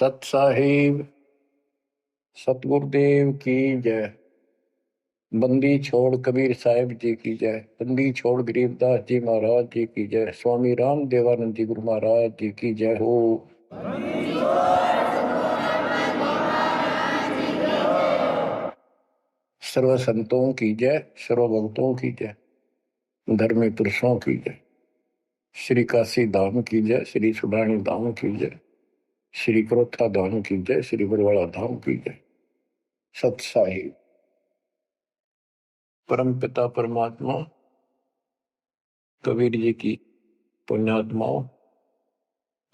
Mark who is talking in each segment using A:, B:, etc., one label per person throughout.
A: सत साहिब सतगुरुदेव की जय। बंदी छोड़ कबीर साहिब जी की जय। बंदी छोड़ गरीबदास जी महाराज जी की जय। स्वामी राम देवानंद जी गुरु महाराज जी की जय हो। सर्व संतों की जय, सर्व भक्तों की जय, धर्मी पुरुषों की जय। श्री काशी धाम की जय, श्री सुडानी धाम की जय, श्री क्रोथा धाम की जय, श्री बरवाड़ा धाम की जय। सत साहिब परम पिता परमात्मा कबीर जी की पुण्यात्माओं,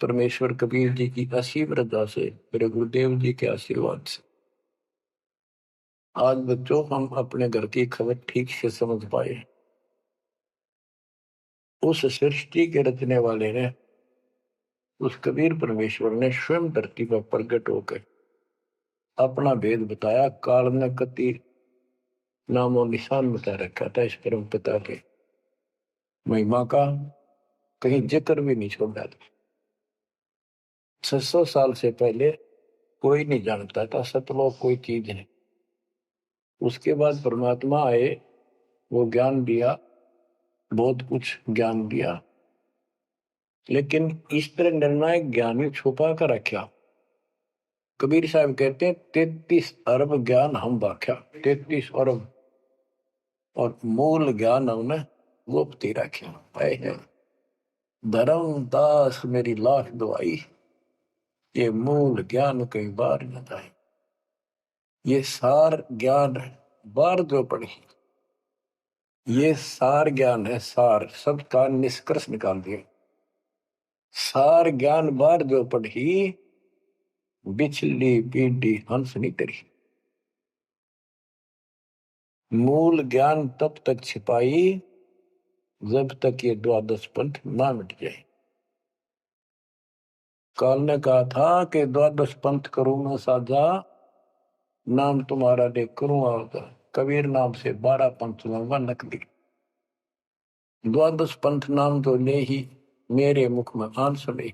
A: परमेश्वर कबीर जी की असीम रजा से, मेरे गुरुदेव जी के आशीर्वाद से आज बच्चों हम अपने घर की खबर ठीक से समझ पाए। उस सृष्टि के रचने वाले ने, उस कबीर परमेश्वर ने स्वयं धरती पर प्रकट होकर अपना भेद बताया। काल ने कति नामो निशान बता रखा था इस परम पिता के महिमा का, कहीं जिक्र भी नहीं छोड़ा था। 600 साल से पहले कोई नहीं जानता था सतलोक कोई चीज है। उसके बाद परमात्मा आए, वो ज्ञान दिया, बहुत कुछ ज्ञान दिया, लेकिन इस तरह निर्णायक ज्ञान ही छुपा कर रखा। कबीर साहब कहते हैं 33 अरब ज्ञान हम बाख्या, 33 अरब, और मूल ज्ञान हमने गुप्त ही रखा। धर्म दास मेरी लाख दुआई, ये मूल ज्ञान कई बार न जाए। ये सार ज्ञान बार जो पढ़ी, ये सार ज्ञान है। सार सब का निष्कर्ष निकाल दिया। सार ज्ञान बार जो पढ़ी, बिछली पीढ़ी हंस नहीं तरी। मूल ज्ञान तब तक छिपाई जब तक ये द्वादश पंथ ना मिट जाए। काल ने कहा था कि द्वादश पंथ करूं मैं साझा, नाम तुम्हारा देख करूं आवता। कबीर नाम से 12 पंथ लूंगा नकली। द्वादश पंथ नाम तो ले ही मेरे मुख में आन सले,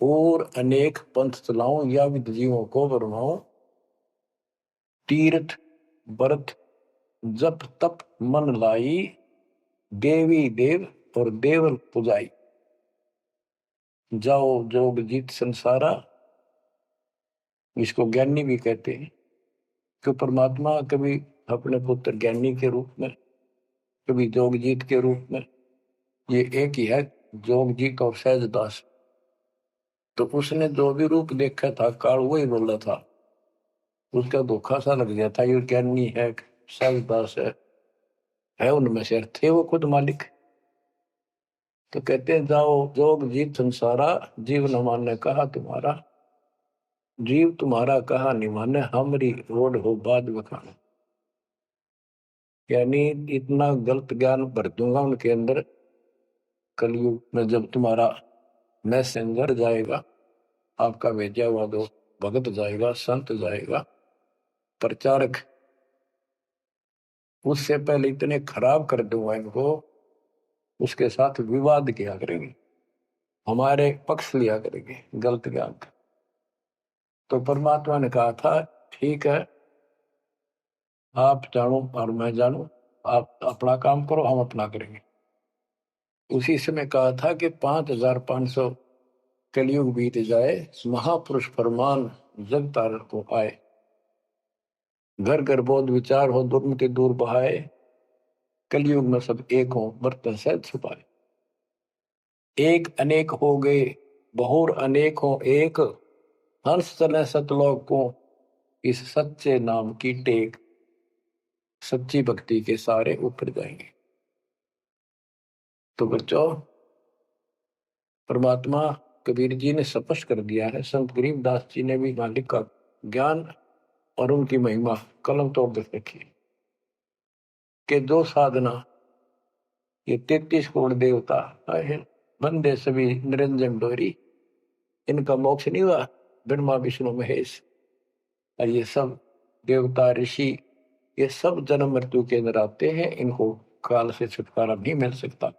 A: और अनेक पंथ चलाऊं या विद जीवों को बरमाऊं। तीर्थ व्रत जप तप मन लाई, देवी देव और देवल पुजाई। जाओ जोग जीत संसारा, इसको ज्ञानी भी कहते हैं। कि परमात्मा कभी अपने पुत्र ज्ञानी के रूप में, कभी जोगजीत के रूप में, ये एक ही है जोगजीत और सहजदास। तो उसने जो भी रूप देखा था काल वही बोला था। उसका धोखा सा लग गया था, ये ज्ञानी है सहजदास है उनमें से थे वो खुद मालिक। तो कहते हैं जाओ जोग जीत संसारा, जीव न माने कहा तुम्हारा। जीव तुम्हारा कहा नहीं माने, हमारी रोड हो बाद बखाना। यानी इतना गलत ज्ञान भर दूंगा उनके अंदर, कलयुग में जब तुम्हारा मैसेंजर जाएगा, आपका भेजा हुआ दो भगत जाएगा, संत जाएगा, प्रचारक, उससे पहले इतने खराब कर दूंगा इनको, उसके साथ विवाद किया करेंगे, हमारे पक्ष लिया करेंगे गलत ज्ञान का। तो परमात्मा ने कहा था ठीक है, आप जानो और मैं जानू, आप अपना काम करो हम अपना करेंगे। उसी समय कहा था कि 5500 कलयुग बीत जाए, महापुरुष फरमान जग तारण को आए। घर घर बोध विचार हो, दुर्मति दूर बहाए, कलयुग में सब एक हो बर्तन से छुपाए। एक अनेक हो गए बहुर अनेक हो एक, हंस चले सतलोक को इस सच्चे नाम की टेक। सच्ची भक्ति के सारे ऊपर जाएंगे। तो बच्चों, परमात्मा कबीर जी ने स्पष्ट कर दिया है, संत गरीबदास जी ने भी मालिक का ज्ञान और उनकी महिमा कलम तोड़ दे रखी कि दो साधना, ये 33 करोड़ देवता है, बंदे सभी निरंजन डोरी, इनका मोक्ष नहीं हुआ। ब्रह्मा विष्णु महेश और ये सब देवता ऋषि, ये सब जन्म मृत्यु के अंदर आते हैं, इनको काल से छुटकारा नहीं मिल सकता।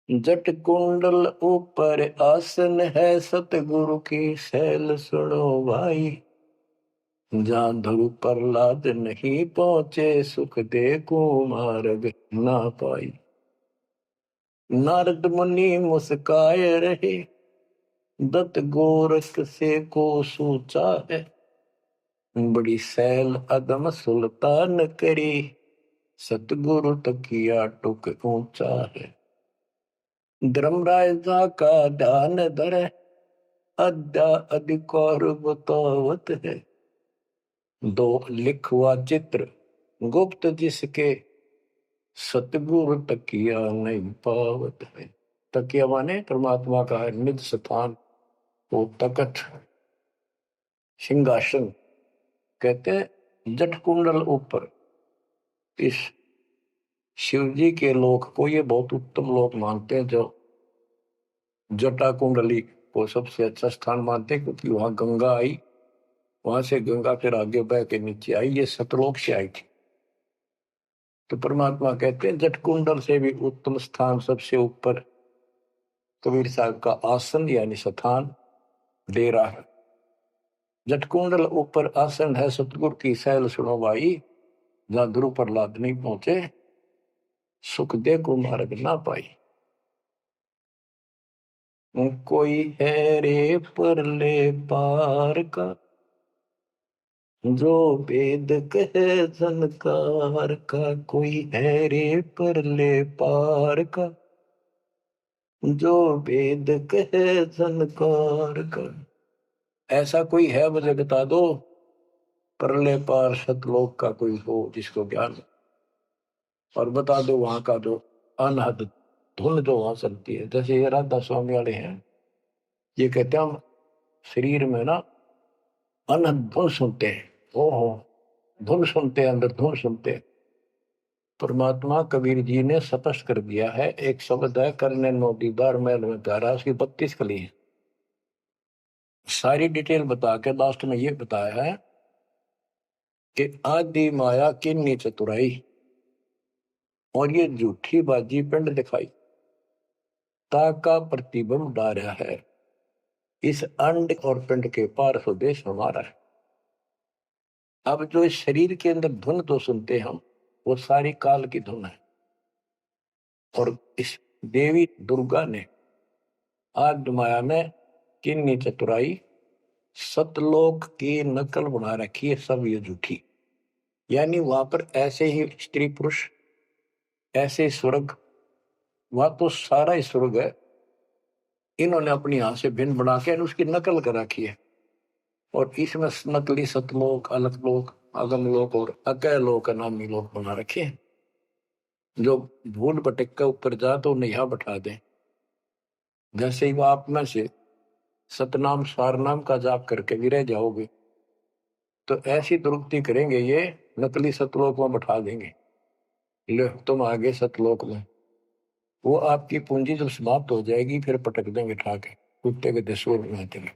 A: जट कुंडल ऊपर आसन है, सतगुरु की सैल सुनो भाई। जहाँ ध्रुव प्रहलाद नहीं पहुंचे, सुख दे कुमार्ग ना पाई। नारद मुनि मुस्काए रहे, दत्त गोरख से को सोचा है। बड़ी सैल अदम सुल्तान करी, सतगुरु तकिया टुक ऊंचा है। धर्मराजा का ध्यान धरे, अद्या अधिकार बतावत है। दो लिखवा चित्र गुप्त जिसके, सतगुरु तकिया नहीं पावत है। तकिया माने परमात्मा का है निज स्थान, वो तकत सिंहासन। कहते हैं जट कुंडल ऊपर, इस शिव जी के लोक को ये बहुत उत्तम लोक मानते हैं, जो जटा कुंडली को सबसे अच्छा स्थान मानते हैं, क्योंकि वहां गंगा आई, वहां से गंगा फिर आगे बह के नीचे आई, ये सतलोक से आई थी। तो परमात्मा कहते हैं जट कुंडल से भी उत्तम स्थान, सबसे ऊपर कबीर साहब का आसन यानी स्थान डेरा है। जट कुंडल ऊपर आसन है, सतगुरु की सैल सुनो भाई। जहां ध्रुव प्रहलाद नहीं पहुंचे, सुख दे को मार्ग ना पाई। कोई है रे परले पार का, जो वेद कहे झनकार का। कोई है रे परले पार का, जो वेद कहे झनकार का। ऐसा कोई है मुझे बता दो, परले पार सतलोक का कोई हो जिसको ज्ञान हो। और बता दो वहां का जो अनहद धुन जो वहां चलती है। जैसे ये राधा स्वामी वाले हैं, ये कहते हैं हम शरीर में ना अनहद धुन सुनते हैं। ओहो, धुन सुनते हैं, अंदर धुन सुनते हैं। परमात्मा कबीर जी ने स्पष्ट कर दिया है, एक शब्द है, करने नो दीदार महल में प्यारा, उसकी 32 कली है। सारी डिटेल बता के लास्ट में ये बताया है कि आदि माया किन्नी चतुराई, और ये झूठी बाजी पिंड दिखाई, ताका प्रतिबिंब डारा है। इस अंड और पिंड के पार स्वदेश हमारा है। अब जो इस शरीर के अंदर धुन तो सुनते हम, वो सारी काल की धुन है। और इस देवी दुर्गा ने आदि माया में किन्नी चतुराई सतलोक की नकल बना रखी है, सब ये झूठी। यानी वहां पर ऐसे ही स्त्री पुरुष, ऐसे स्वर्ग, वहां तो सारा ही स्वर्ग है, इन्होंने अपनी यहां से भिन्न बना के उसकी नकल कर रखी है। और इसमें नकली सतलोक, अलकलोक, अगम लोक और अकय लोक नामी लोक बना रखे हैं। जो भूल भटक के ऊपर जा तो उन्हें यहां बैठा दे। जैसे ही वो आप में से सतनाम सारनाम का जाप करके भी रह जाओगे, तो ऐसी दुर्गति करेंगे ये, नकली सतलोक में बैठा देंगे। ले तुम आगे सतलोक में, वो आपकी पूंजी जब समाप्त हो जाएगी, फिर पटक देंगे उठा के, कुत्ते के दसूर में देंगे।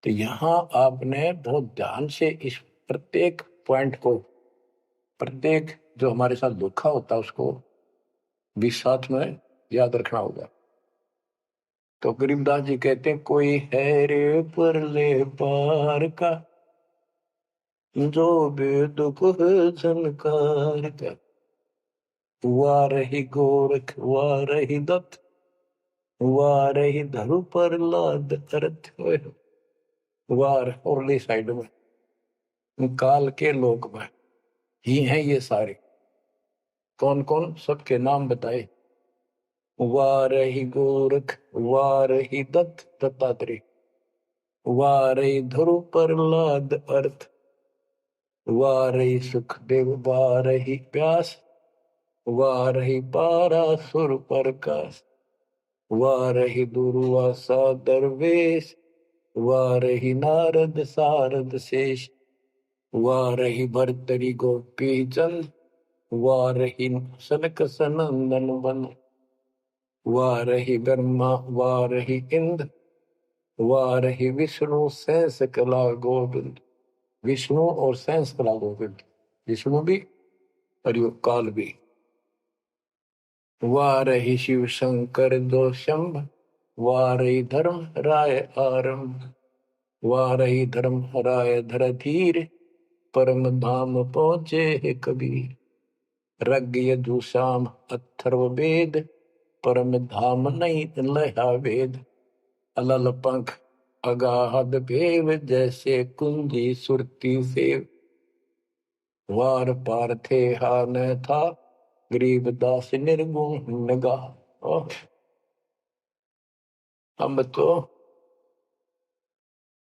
A: तो यहाँ आपने बहुत ध्यान से इस प्रत्येक पॉइंट को, प्रत्येक जो हमारे साथ धोखा होता है उसको भी साथ में याद रखना होगा। तो गरीबदास जी कहते हैं, कोई है रे परले पार का, जो वेद को झनकार का। वाह रही गोरख, वाह रही दत्त, वाह रही धरु प्रहलाद अर्थ। वार औरली साइड में काल के लोक में ही हैं ये सारे। कौन कौन, सबके नाम बताए। वारही गोरख, वारही दत्त दत्तात्रेय, वारही ध्रुव प्रहलाद अर्थ, वारही सुखदेव, वारही व्यास, वारही पारासुर प्रकाश, वारही दुर्वासा दरवेश, वारही नारद सारद शेष, वारही भरतरी गोपी चंद, वारही सनक सनंदन बन, वारही ब्रह्मा, वारही इंद्र, वारही विष्णु सहस कला गोविंद। विष्णु और सहस कला गोविंद, विष्णु भी और यो काल भी। वारहि शिव शंकर दो शंभ, वारहि धर्म राय आरंभ, वारहि धर्म राय धर धीर, परम धाम पहुँचे है कबीर। रग यजु शाम अथर्व वेद, परम धाम नहीं लहा वेद। अलल पंख अगाहद भेव, जैसे कुंजी सुरती सेव। वार पार थे हा न था, गरीबदास निर्गुण नगा। हम तो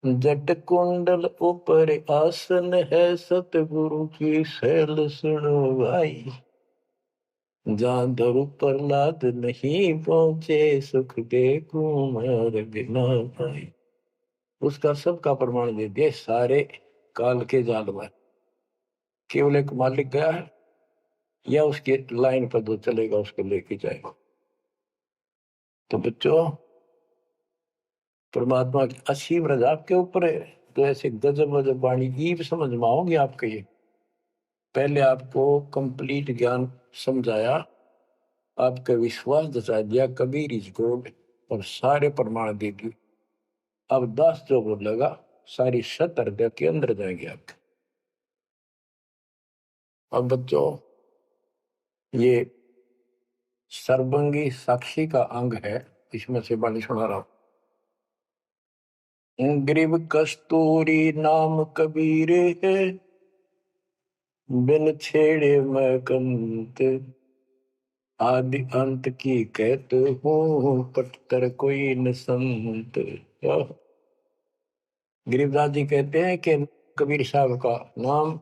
A: जट कुंडल ऊपर आसन है, सतगुरु की शैल सुनो भाई। जहाँ धरु प्रहलाद नहीं पहुंचे, सुख दे कुमार बिना भाई। उसका सबका प्रमाण दे दिया सारे काल के जाल में। केवल एक मालिक गया है या उसके लाइन पर दो चलेगा, उसको लेके जाएगा। तो बच्चों, परमात्मा की असीम रजा आपके ऊपर है। तो ऐसे गजब गजब वाणी ईब समझ में आओगे आपके। ये पहले आपको कंप्लीट ज्ञान समझाया, आपका विश्वास जता दिया कबीर इज गॉड, और सारे प्रमाण दे दिए। अब 10 जो बोलेगा सारी सत हृदय के अंदर जाएंगे आपके। अब बच्चों, ये सर्वंगी साक्षी का अंग है, इसमें से वाणी सुना रहा हूं। ग्रीव कस्तूरी नाम कबीर है, बिन छेड़े मैं कंत। आदि अंत की कहते हूँ, पटकर कोई न संत। गरीबदास जी कहते हैं कि कबीर साहब का नाम,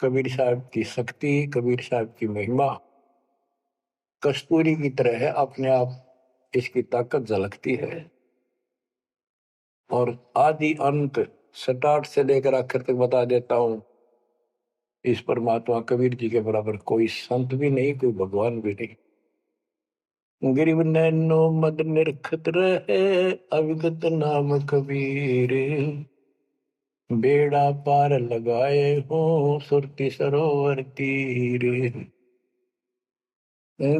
A: कबीर साहब की शक्ति, कबीर साहब की महिमा कस्तूरी की तरह है। अपने आप इसकी ताकत झलकती है, और आदि अंत स्टार्ट से लेकर आखिर तक बता देता हूं। इस परमात्मा कबीर जी के बराबर कोई संत भी नहीं, कोई भगवान भी नहीं। गिरिव नैनो मद निरखत रहे, अविगत नाम कबीर। बेड़ा पार लगाए हो, सुरती सरोवर तीर।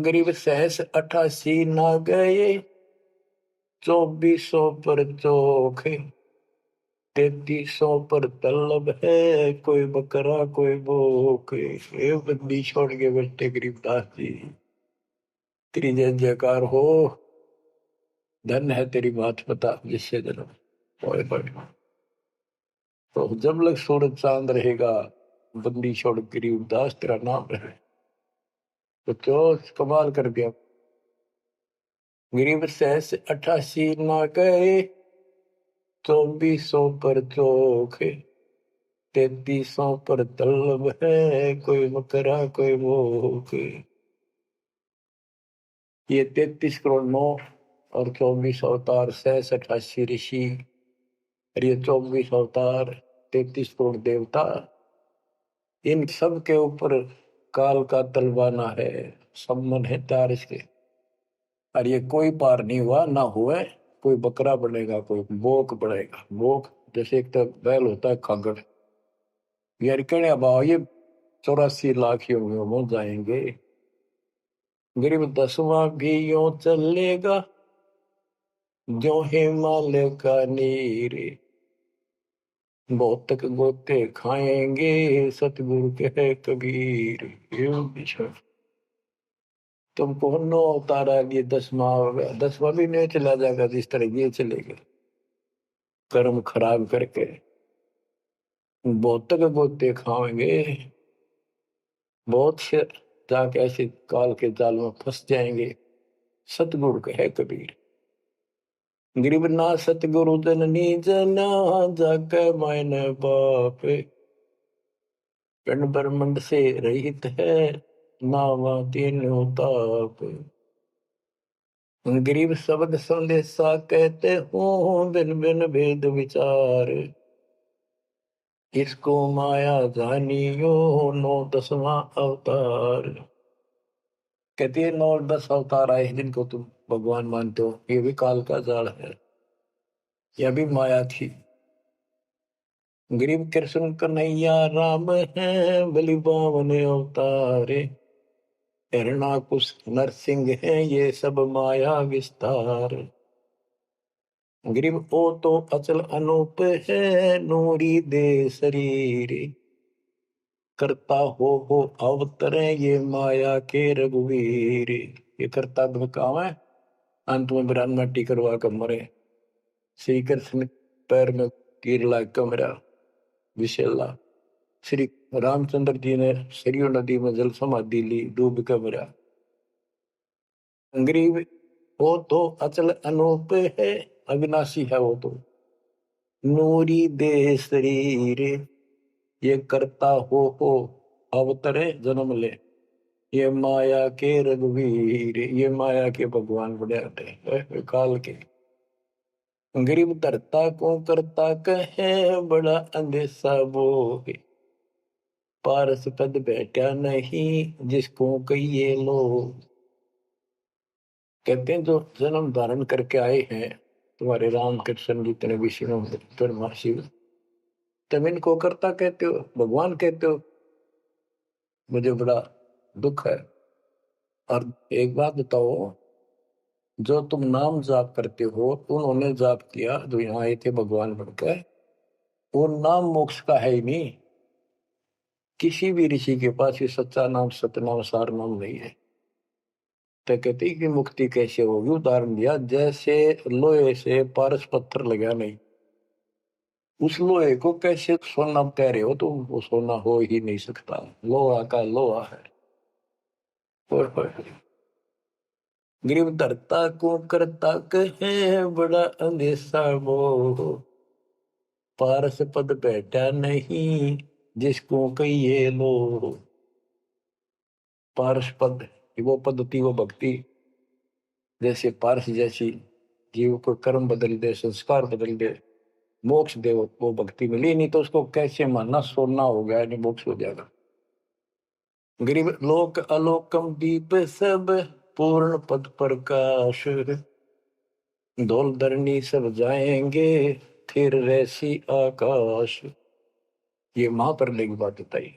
A: गरीब सहस 88 ना गए, 2400 पर चोख। 3300 पर तलब है, कोई बकरा कोई भूख। ये बंदी छोड़ के बैठे गरीबदास जी। तेरी जय जयकार हो, धन है तेरी बात पता जिससे जन्म। ओए होए। तो जब लग सूरज चांद रहेगा, बंदी छोड़ गरीबदास तेरा नाम रहे। तो क्यों कमाल कर दिया। गरीब सहस 88 ना गए, 2400 पर चोख। 3300 पर तलब है, कोई बकरा कोई भूख। ये 33 करोड़ 9 और 24 अवतार, 88 ऋषि, और ये 24 अवतार, 33 करोड़ देवता, इन सब के ऊपर काल का तलवाना है, सम्मन है तार इसके। और ये कोई पार नहीं हुआ ना हुए। कोई बकरा बनेगा, कोई बोक बनेगा। बोक जैसे एक तो बैल होता है खागड़, यार कहने भाव ये 84 लाख योनियों में जाएंगे। गरीब 10वां भी यूं चलेगा, जो हिमालय का नीर। बहुत तक गोते खाएंगे, सतगुरु के कबीर। तुमको 9 उतारा, ये 10वां होगा, 10वां भी नहीं चला जाएगा जिस तरह ये चलेगा, कर्म खराब करके। बहुत तक गोते खाएंगे, बहुत से जाके ऐसे काल के जाल में फंस जाएंगे। सतगुरु कहे कबीर। गरीब ना सतगुरु जननी जना, जाके मायने बाप। पिंड ब्रह्मंड से रहित है, नावा तीनों ताप। गरीब शब्द संदेशा कहते हो, बिन बिन भेद विचार। इसको माया जानियो, 9 10वां अवतार। कहती है 9 और 10 अवतार आए जिनको तुम भगवान मानते हो, ये भी काल का जाल है, यह भी माया थी। गरीब कृष्ण कन्हैया राम है, बलि बावन अवतारे। हिरणाकुश नरसिंह है ये सब माया विस्तार। ग्रीव ओ तो अचल अनूप है नूरी दे शरीर। करता हो अवतरे ये माया के रघुवीर। ये करता काम है, अंत में बिरान मट्टी करवा कर मरे। श्री कृष्ण पैर में तीर लाग कर मरा विशेला। श्री रामचंद्र जी ने सरयू नदी में जल समाधि ली, डूब कर मरा। ग्रीव वो तो अचल अनूप है, अविनाशी है वो तो। नूरी दे शरीर, ये करता हो अवतरे जन्म ले। ये माया के रघुवीर, ये माया के भगवान बड़े आते काल के। गरीब धरता को करता कहे बड़ा अंदेशा बोहे। पारस पद बैठा नहीं जिसको कहिए लोग। कहते हैं जो जन्म धारण करके आए हैं तुम्हारे राम कृष्ण जितने विष्णु शिव, तुम इनको करता कहते हो, भगवान कहते हो। मुझे बड़ा दुख है। और एक बात बताओ, जो तुम नाम जाप करते हो उन्होंने जाप किया जो यहाँ आए थे भगवान बनकर, वो नाम मोक्ष का है ही नहीं। किसी भी ऋषि के पास ये सच्चा नाम सतनाम सार नाम नहीं है। तो कहते कि मुक्ति कैसे होगी, उदाहरण दिया जैसे लोहे से पारस पत्थर लगा नहीं, उस लोहे को कैसे सोना कह रहे हो, तो वो सोना हो ही नहीं सकता, लोहा का लोहा है। ग्रीव धरता को करता कहे बड़ा अंदेशा मोह। पारस पद बैठा नहीं जिसको कहिए लो। पारस पद वो पद्धति वो भक्ति, जैसे पारस जैसी जीव को कर्म बदल दे, संस्कार बदल दे, मोक्ष दे, वो भक्ति मिली। नहीं तो उसको कैसे मानना, सोना हो गया नहीं मोक्ष हो जाएगा। गरीब लोक अलोकम दीप सब पूर्ण पद प्रकाश। धौल धरनी सब जाएंगे फिर रहसी आकाश। ये महाप्रलय की बात बताई।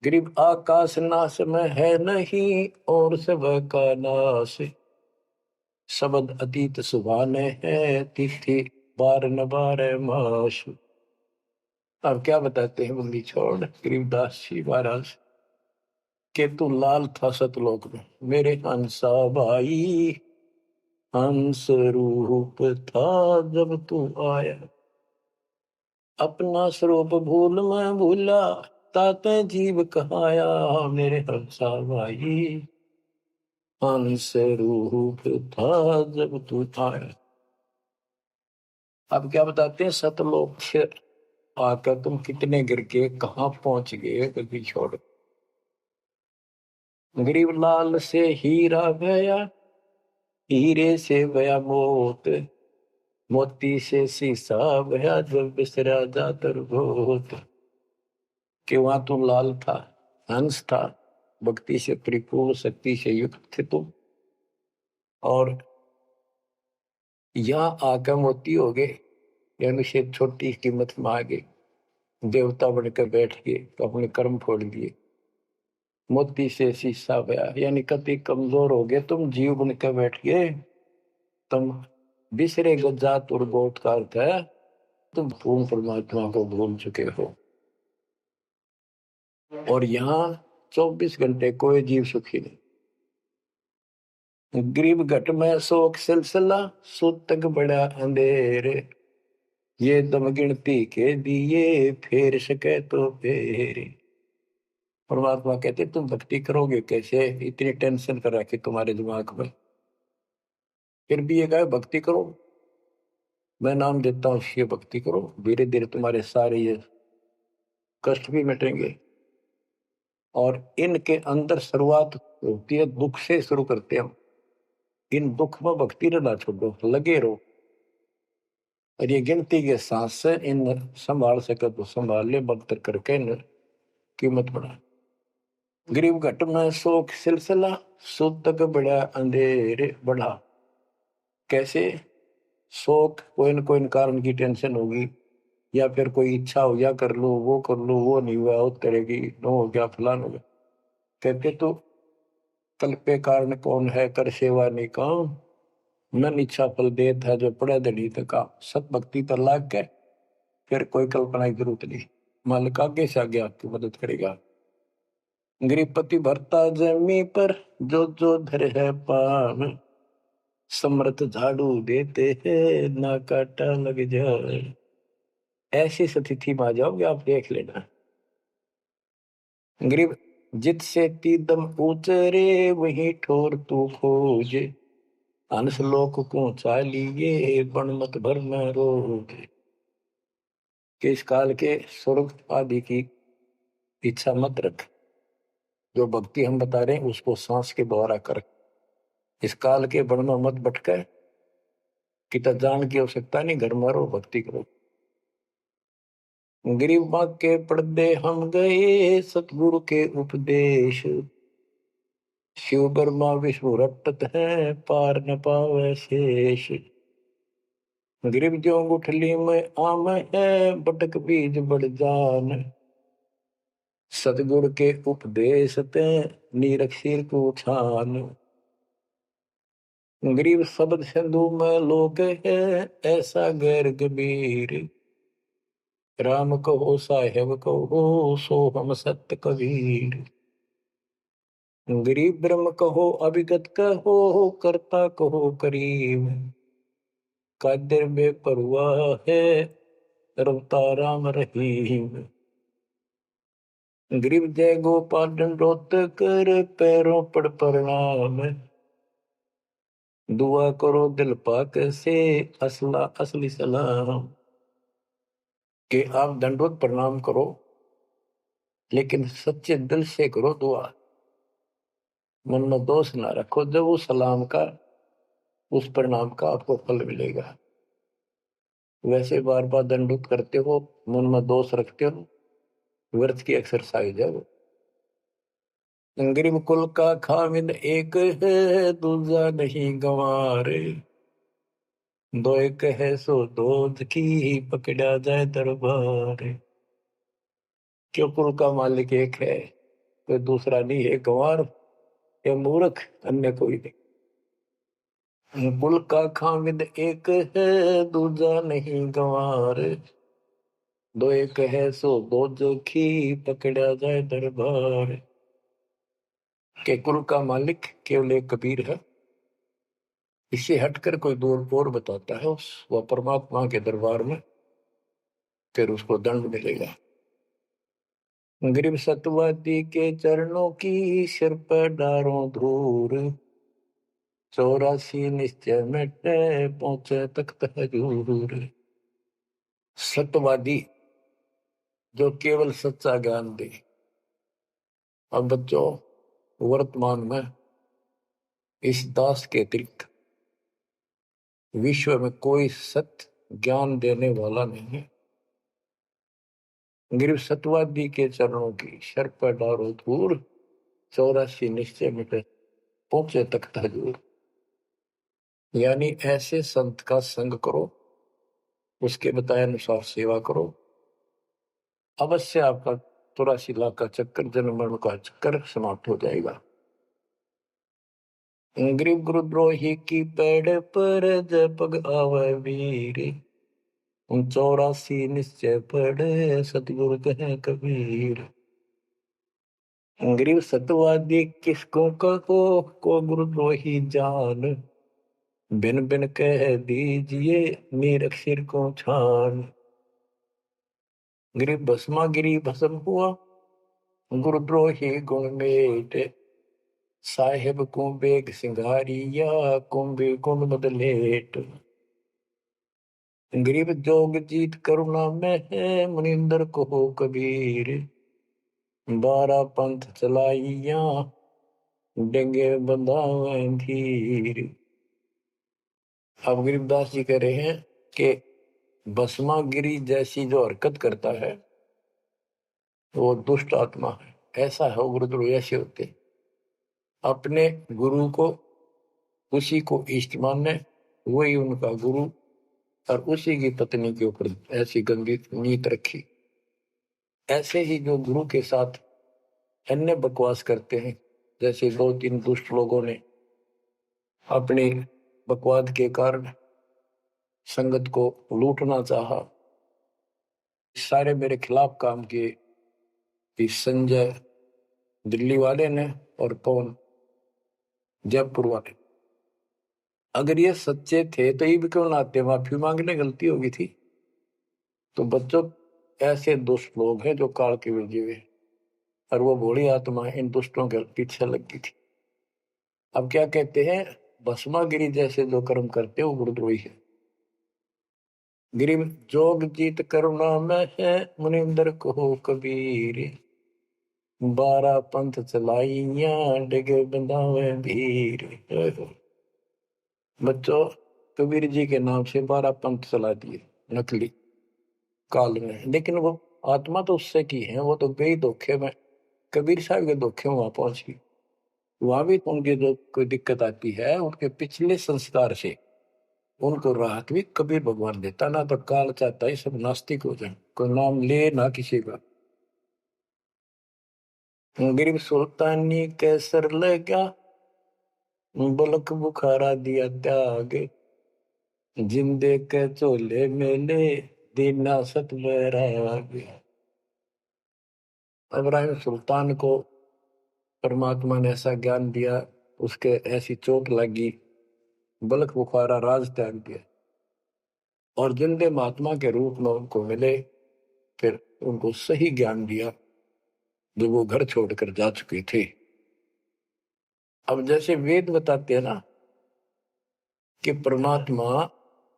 A: गरीब आकाश नाश में है नहीं और सब का नाश। शब्द अतीत सुभाने है तिथि बार न बार माश। अब क्या बताते हैं बंदी छोड़ गरीबदास जी महाराज के, तू लाल था सतलोक में मेरे हंसा भाई। हंस रूप था जब तू आया, अपना स्वरूप भूल मैं भूला, ताते जीव कहाया मेरे हंसा भाई। हंस रूप था जब तू आया। अब क्या बताते हैं, सतलोक से आकर तुम कितने गिर के कहाँ पहुंच गए कभी छोड़। गरीब लाल से हीरा गया, हीरे से गया मोत, मोती से शीशा गया जब बिसरा जातर भूत। कि वहां तुम लाल था, हंस था, भक्ति से परिपूर्ण शक्ति से युक्त थे तुम, और यहाँ आकर मोती हो गए, यानी से छोटी कीमत में आ गए, देवता बनकर बैठ गए तो अपने कर्म फोड़ दिए। मोती से शीशा गया यानी कति कमजोर हो गए तुम, जीव बनकर बैठ गए तुम। बिसरे जात और गोत का अर्थ है तुम पूर्ण परमात्मा को भूल चुके हो। और यहाँ 24 घंटे कोई जीव सुखी नहीं। गरीब घट में शोक सिलसिला, सूतक बड़ा अंधेरे। ये दम गिनती के दिए फेर सके तो फेरे। परमात्मा कहते तुम भक्ति करोगे कैसे, इतनी टेंशन कर रखी तुम्हारे दिमाग में, फिर भी ये कहे भक्ति करो, मैं नाम देता हूँ ये भक्ति करो, धीरे धीरे तुम्हारे सारे ये कष्ट भी मिटेंगे। और इनके अंदर शुरुआत होती है दुख से, शुरू करते हैं हम। इन दुख में भक्ति रहना छोड़ो, लगे रहो, और ये गिनती के सांस से इन संभाल सके तो संभाल ले, बदतर करके इन कीमत बढ़ा। गरीब घट में शोक सिलसिला, सूतक बड़ा अंधेरे बढ़ा। कैसे, शोक कोई न कोई कारण की टेंशन होगी, या फिर कोई इच्छा हो गया कर लो, वो कर लो, वो नहीं हुआ, वो करेगी, नो हो गया, फलान हो गया। कहते तो कल पे कारण कौन है कर सेवा नहीं काम, मन इच्छा फल देत है जो पड़े दड़ी का। सत भक्ति पर लाग के फिर कोई कल्पना की जरूरत नहीं, मालिक आगे से आगे आपकी मदद करेगा। गृहपति भरता जमी पर जो जो धर है पान, समर्थ झाड़ू देते हैं ना काटा लग जाए। ऐसी स्थिति में आ जाओगे आप, देख लेना। गरीब जित से तीदम उतरे वही ठोर तू खोज, अंश लोक को चालिए बन मत भर न रोज। कि इस काल के स्वर्ग आदि की इच्छा मत रख, जो भक्ति हम बता रहे हैं उसको सांस के द्वारा कर। इस काल के बन में मत भटके, कितना जान की आवश्यकता नहीं, घर में रहो भक्ति करो। गरीब माँ के पर्दे हम गए सतगुरु के उपदेश, शिव ब्रह्मा विष्णु रटत है पार न पावे शेष। गरीब जो गुठली में आम है बटक बीज बढ़ जान, सतगुरु के उपदेश ते नीरख सिर को छान। गरीब शब्द सिंधु में लोक है ऐसा गैर गंभीर, राम कहो साहेब कहो सो हम सत्य कबीर। गरीब ब्रह्म कहो अभिगत कहो करता कहो करीब, कादिर बेपरवा है रवता राम रहीम। गरीब जय गोपाल दंडोत कर पैरों पड़ प्रणाम, दुआ करो दिल पाक से असला असली सलाम। कि आप दंडोत प्रणाम करो लेकिन सच्चे दिल से करो दुआ, मन में दोष ना रखो। जब उस सलाम का उस प्रणाम का आपको फल मिलेगा। वैसे बार बार दंडोत करते हो, मन में दोष रखते हो, व्यर्थ की एक्सरसाइज है वो। गरीब कुल का खामिद एक है दूजा नहीं गंवारे, दो एक है सो दूध की पकड़ा जाए दरबार। क्यों कुल का मालिक एक है, कोई दूसरा नहीं है, गंवार या मूर्ख अन्य कोई नहीं। कुल का खामिद एक है दूजा नहीं गंवार, दो एक है सो दूध की पकड़ा जाए दरबार। के कुल का मालिक केवल एक कबीर है, इससे हटकर कोई दूर और बताता है उस वह परमात्मा के दरबार में, फिर उसको दंड मिलेगा। गरीब सतवादी के चरणों की सिर पर डारों धूर, 84 निश्चय मिटे पहुंचे तख्त हजूर। सत्यवादी जो केवल सच्चा ज्ञान दे। अब बच्चों वर्तमान में इस दास के अतिरिक्त विश्व में कोई सत्य ज्ञान देने वाला नहीं है। गरीब सतवादी के चरणों की सर पर डारो धूर, 84 निश्चय मिटे पहुंचे तख्त हजूर। यानी ऐसे संत का संग करो, उसके बताए अनुसार सेवा करो, अवश्य आपका 84 लाख का चक्कर, जन्म मरण का चक्कर समाप्त हो जाएगा। गरीब गुरुद्रोही की पेड़ पर जब पग आवे वीर, 84 निश्चय पढ़े सतगुरु कहे कबीर। गरीब सतवादी किसको कहो को गुरुद्रोही जान, बिन बिन कह दीजिए मीरख सिर को छान। गरीब भस्मा गिरी भस्म हुआ गुरुद्रोही गुण मेट, साहेब को बेग सिंगारिया कुंभी गुण बदलेट। गरीब जोग जीत करुणा में है मुनिंदर को कबीर, 12 पंथ चलाइया डेंगे बंधावे धीर। अब गरीबदास जी कह रहे हैं कि भस्मागिरी जैसी जो हरकत करता है वो दुष्ट आत्मा है। ऐसा है गुरुद्रोह, ऐसे होते अपने गुरु को उसी को इष्ट माने, वही उनका गुरु, और उसी की पत्नी के ऊपर ऐसी गंदी नीत रखी। ऐसे ही जो गुरु के साथ अन्य बकवास करते हैं। जैसे 2-3 दुष्ट लोगों ने अपनी बकवाद के कारण संगत को लूटना चाहा, सारे मेरे खिलाफ काम किए। इस संजय दिल्ली वाले ने और पवन जयपुर वाले, अगर ये सच्चे थे तो ये भी क्यों ना आते, माफी मांगने गलती होगी थी। तो बच्चों, ऐसे दुष्ट लोग हैं जो काल के भेजे हुए, और वो भोली आत्मा इन दुष्टों के पीछे लगी थी। अब क्या कहते हैं, भस्मागिरी जैसे जो कर्म करते वो गुरुद्रोही है। गिरि जोग जीत करुणा में है, मुनिंदर को कबीर, 12 पंथ चलाइया डिगे बंधावे भीर। बच्चों, कबीर जी के नाम से 12 पंथ चला दिए नकली काल में, लेकिन वो आत्मा तो उससे की है, वो तो गई धोखे में, कबीर साहब के धोखे में वहां पहुंची। वहां भी उनकी जो कोई दिक्कत आती है, उनके पिछले संस्कार से उनको राहत भी कबीर भगवान देता। ना तो काल चाहता है सब नास्तिक हो जाए, कोई नाम ले ना किसी का। गरीब सुल्तानी कैसर लगा, बलक बुखारा दिया त्याग, जिंदे के चोले मेले दीना सत बैराग। इब्राहिम सुल्तान को परमात्मा ने ऐसा ज्ञान दिया, उसके ऐसी चोट लगी, बलक बुखारा राज त्याग दिया, और जिंदे महात्मा के रूप में उनको मिले, फिर उनको सही ज्ञान दिया जो वो घर छोड़कर जा चुके थे। अब जैसे वेद बताते हैं ना कि परमात्मा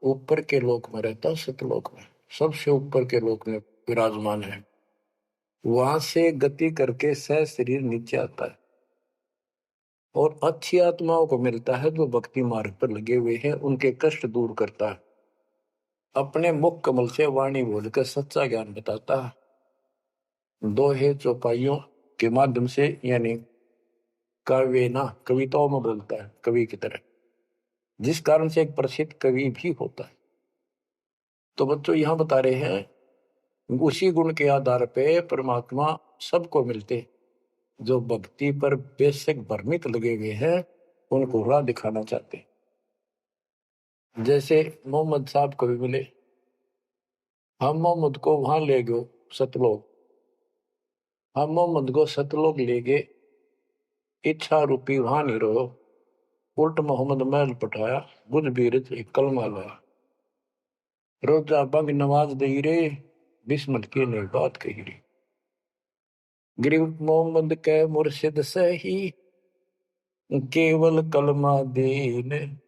A: ऊपर के लोक में रहता, सतलोक में, सबसे ऊपर के लोक में विराजमान है, वहां से गति करके सह शरीर नीचे आता है और अच्छी आत्माओं को मिलता है जो भक्ति मार्ग पर लगे हुए हैं, उनके कष्ट दूर करता है, अपने मुख कमल से वाणी बोलकर सच्चा ज्ञान बताता है, दोहे चौपाइयों के माध्यम से, यानी काव्य ना कविताओं में बोलता है कवि की तरह, जिस कारण से एक प्रसिद्ध कवि भी होता है। तो बच्चों यहां बता रहे हैं उसी गुण के आधार पे परमात्मा सबको मिलते, जो भक्ति पर बेशक भ्रमित लगे हुए हैं उनको राह दिखाना चाहते। जैसे मोहम्मद साहब को भी मिले, हम मोहम्मद को वहां ले गए सतलोक, हम मोहम्मद को सतलोक ले गए, इच्छा रूपी वहां नहीं रहो, उल्ट मोहम्मद महल पठाया, बुझ बीरज एक कलमा लाया, रोजा बंग नवाज दई रे, बिस्मत की नहीं बात कही रे। गरीब मोहम्मद के मुर्शिद सही, केवल कलमा दीन,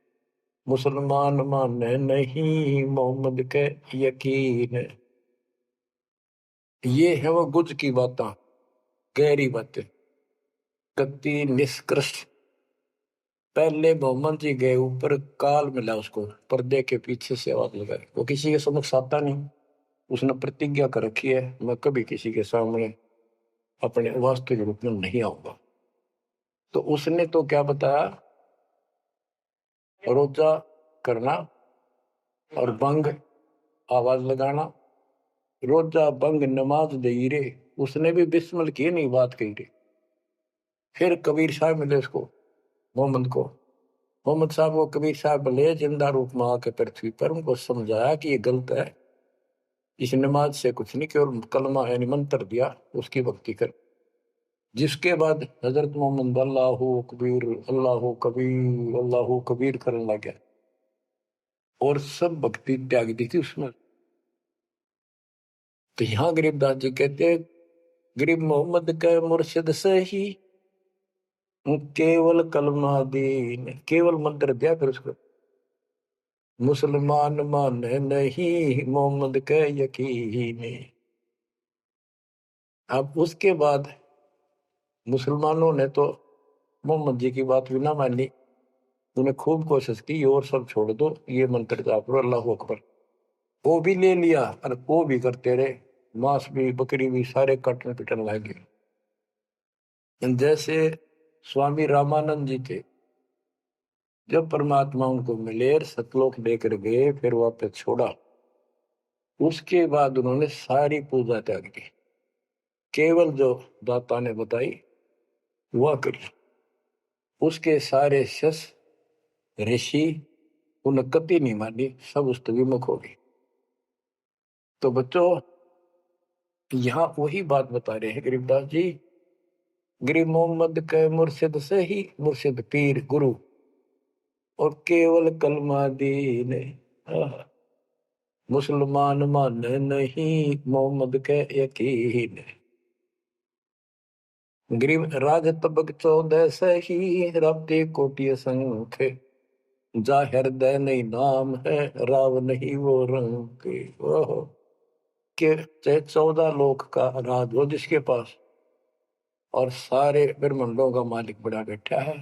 A: मुसलमान माने नहीं मोहम्मद के यकीन। ये है वो गुज की बातें, गहरी बातें, कति निष्कृष्ट। पहले मोहम्मद जी गए ऊपर, काल मिला उसको, पर्दे के पीछे से आवाज लगाई, वो किसी के समक्ष आता नहीं, उसने प्रतिज्ञा कर रखी है मैं कभी किसी के सामने अपने वास्तविक रूप में नहीं आऊंगा। तो उसने तो क्या बताया, रोजा करना और बंग आवाज लगाना, रोजा बंग नमाज दे रे, उसने भी बिस्मिल की नहीं बात कही रे। फिर कबीर साहब मिले उसको, मोहम्मद को, मोहम्मद साहब को कबीर साहब ले जिंदा रूप में आके पृथ्वी पर, उनको समझाया कि ये गलत है, इस नमाज से कुछ नहीं, केवल कलमा यानी मंत्र दिया, उसकी भक्ति कर। जिसके बाद हजरत मोहम्मद अल्लाह कबीर अल्लाह कबीर करने लग गया और सब भक्ति त्याग दी थी उसमें। तो यहाँ गरीबदास जी कहते हैं, गरीब मोहम्मद के मुर्शिद सही, केवल कलमा दीन, केवल मंत्र दिया, फिर उसको मुसलमान माने नहीं मोहम्मद के यकीन। अब उसके बाद मुसलमानों ने तो मोहम्मद जी की बात भी ना मानी, उन्हें खूब कोशिश की और सब छोड़ दो, ये मंत्र जाप लो अल्लाह अकबर, वो भी ले लिया और वो भी करते रहे, मांस भी बकरी भी सारे कटने पिटने लगे। जैसे स्वामी रामानंद जी थे, जब परमात्मा उनको मिले सतलोक लेकर गए, फिर वापस छोड़ा, उसके बाद उन्होंने सारी पूजा त्याग दी, केवल जो दाता ने बताई हुआ करी। उसके सारे शस ऋषि उन्हें कति नहीं मानी, सब उस विमुख हो गए। तो बच्चों यहाँ वही बात बता रहे हैं गरीबदास जी। गरीब मोहम्मद के मुर्शिद से ही मुर्शिद पीर गुरु और केवल कलमा दीन, मुसलमान मान नहीं मोहम्मद के यकीन। गरीब राज तबक 14 से ही रब्ते कोटि संख, जाहिर दे नहीं नाम है राव नहीं वो रंग के। ओहो के 14 लोक का राज हो जिसके पास, और सारे ब्रह्मांडों का मालिक बड़ा बैठा है,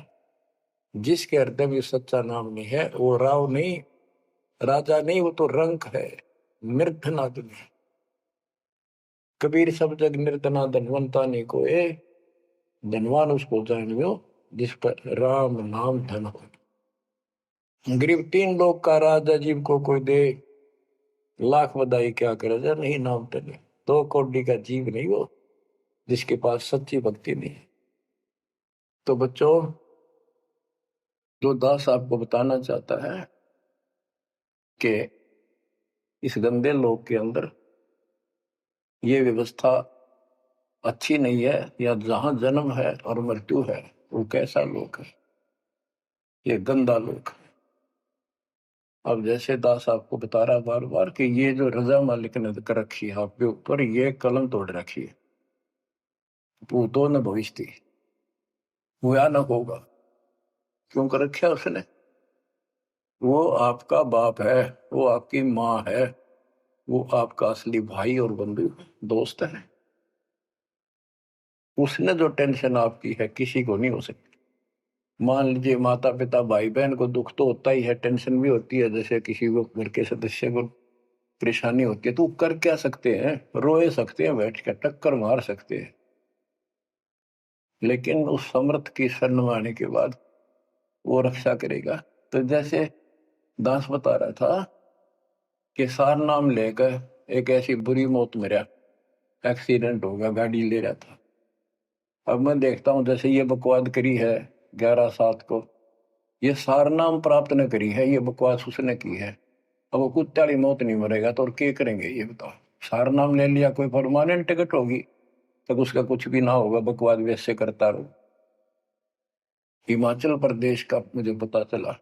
A: जिसके हृदय में सच्चा नाम नहीं है वो राव नहीं, राजा नहीं, वो तो रंक है, निर्धनादन है। कबीर सब जग निर्धना धनवंता नहीं कोई, धनवान उसको जानियो जिस पर राम नाम धन हो। गरीब 3 लोग का राजा जीव को कोई दे, लाख बधाई क्या करे जा नहीं नाम धन। 2 करोड़ का जीव नहीं वो जिसके पास सच्ची भक्ति नहीं है। तो बच्चों जो दास आपको बताना चाहता है कि इस गंदे लोक के अंदर ये व्यवस्था अच्छी नहीं है, या जहां जन्म है और मृत्यु है वो कैसा लोक है, ये गंदा लोक है। अब जैसे दास आपको बता रहा बार बार कि ये जो रजा मालिक ने कर रखी है आपके ऊपर, ये कलम तोड़ रखी है, भूतों न भविष्य हुआ न होगा। क्यों कर रखा उसने? वो आपका बाप है, वो आपकी माँ है, वो आपका असली भाई और बंधु दोस्त है। उसने जो टेंशन आपकी है किसी को नहीं हो सकती। मान लीजिए माता पिता भाई बहन को दुख तो होता ही है, टेंशन भी होती है, जैसे किसी को घर के सदस्य को परेशानी होती है, तो कर क्या सकते हैं? रोए सकते हैं, बैठ कर टक्कर मार सकते हैं, लेकिन उस समर्थ की शरण में आने के बाद वो रक्षा करेगा। तो जैसे दास बता रहा था कि सार नाम लेकर एक ऐसी बुरी मौत मरा, एक्सीडेंट हो गया, गाड़ी ले रहा था। अब मैं देखता हूं जैसे ये बकवाद करी है 11/7 को, ये सार नाम प्राप्त न करी है, ये बकवास उसने की है। अब वो कुत्ते वाली मौत नहीं मरेगा तो और क्या करेंगे ये बताओ? सार नाम ले लिया, कोई परमानेंट टिकट होगी तब उसका कुछ भी ना होगा, बकवाद वैसे करता रहो। हिमाचल प्रदेश का मुझे पता चला,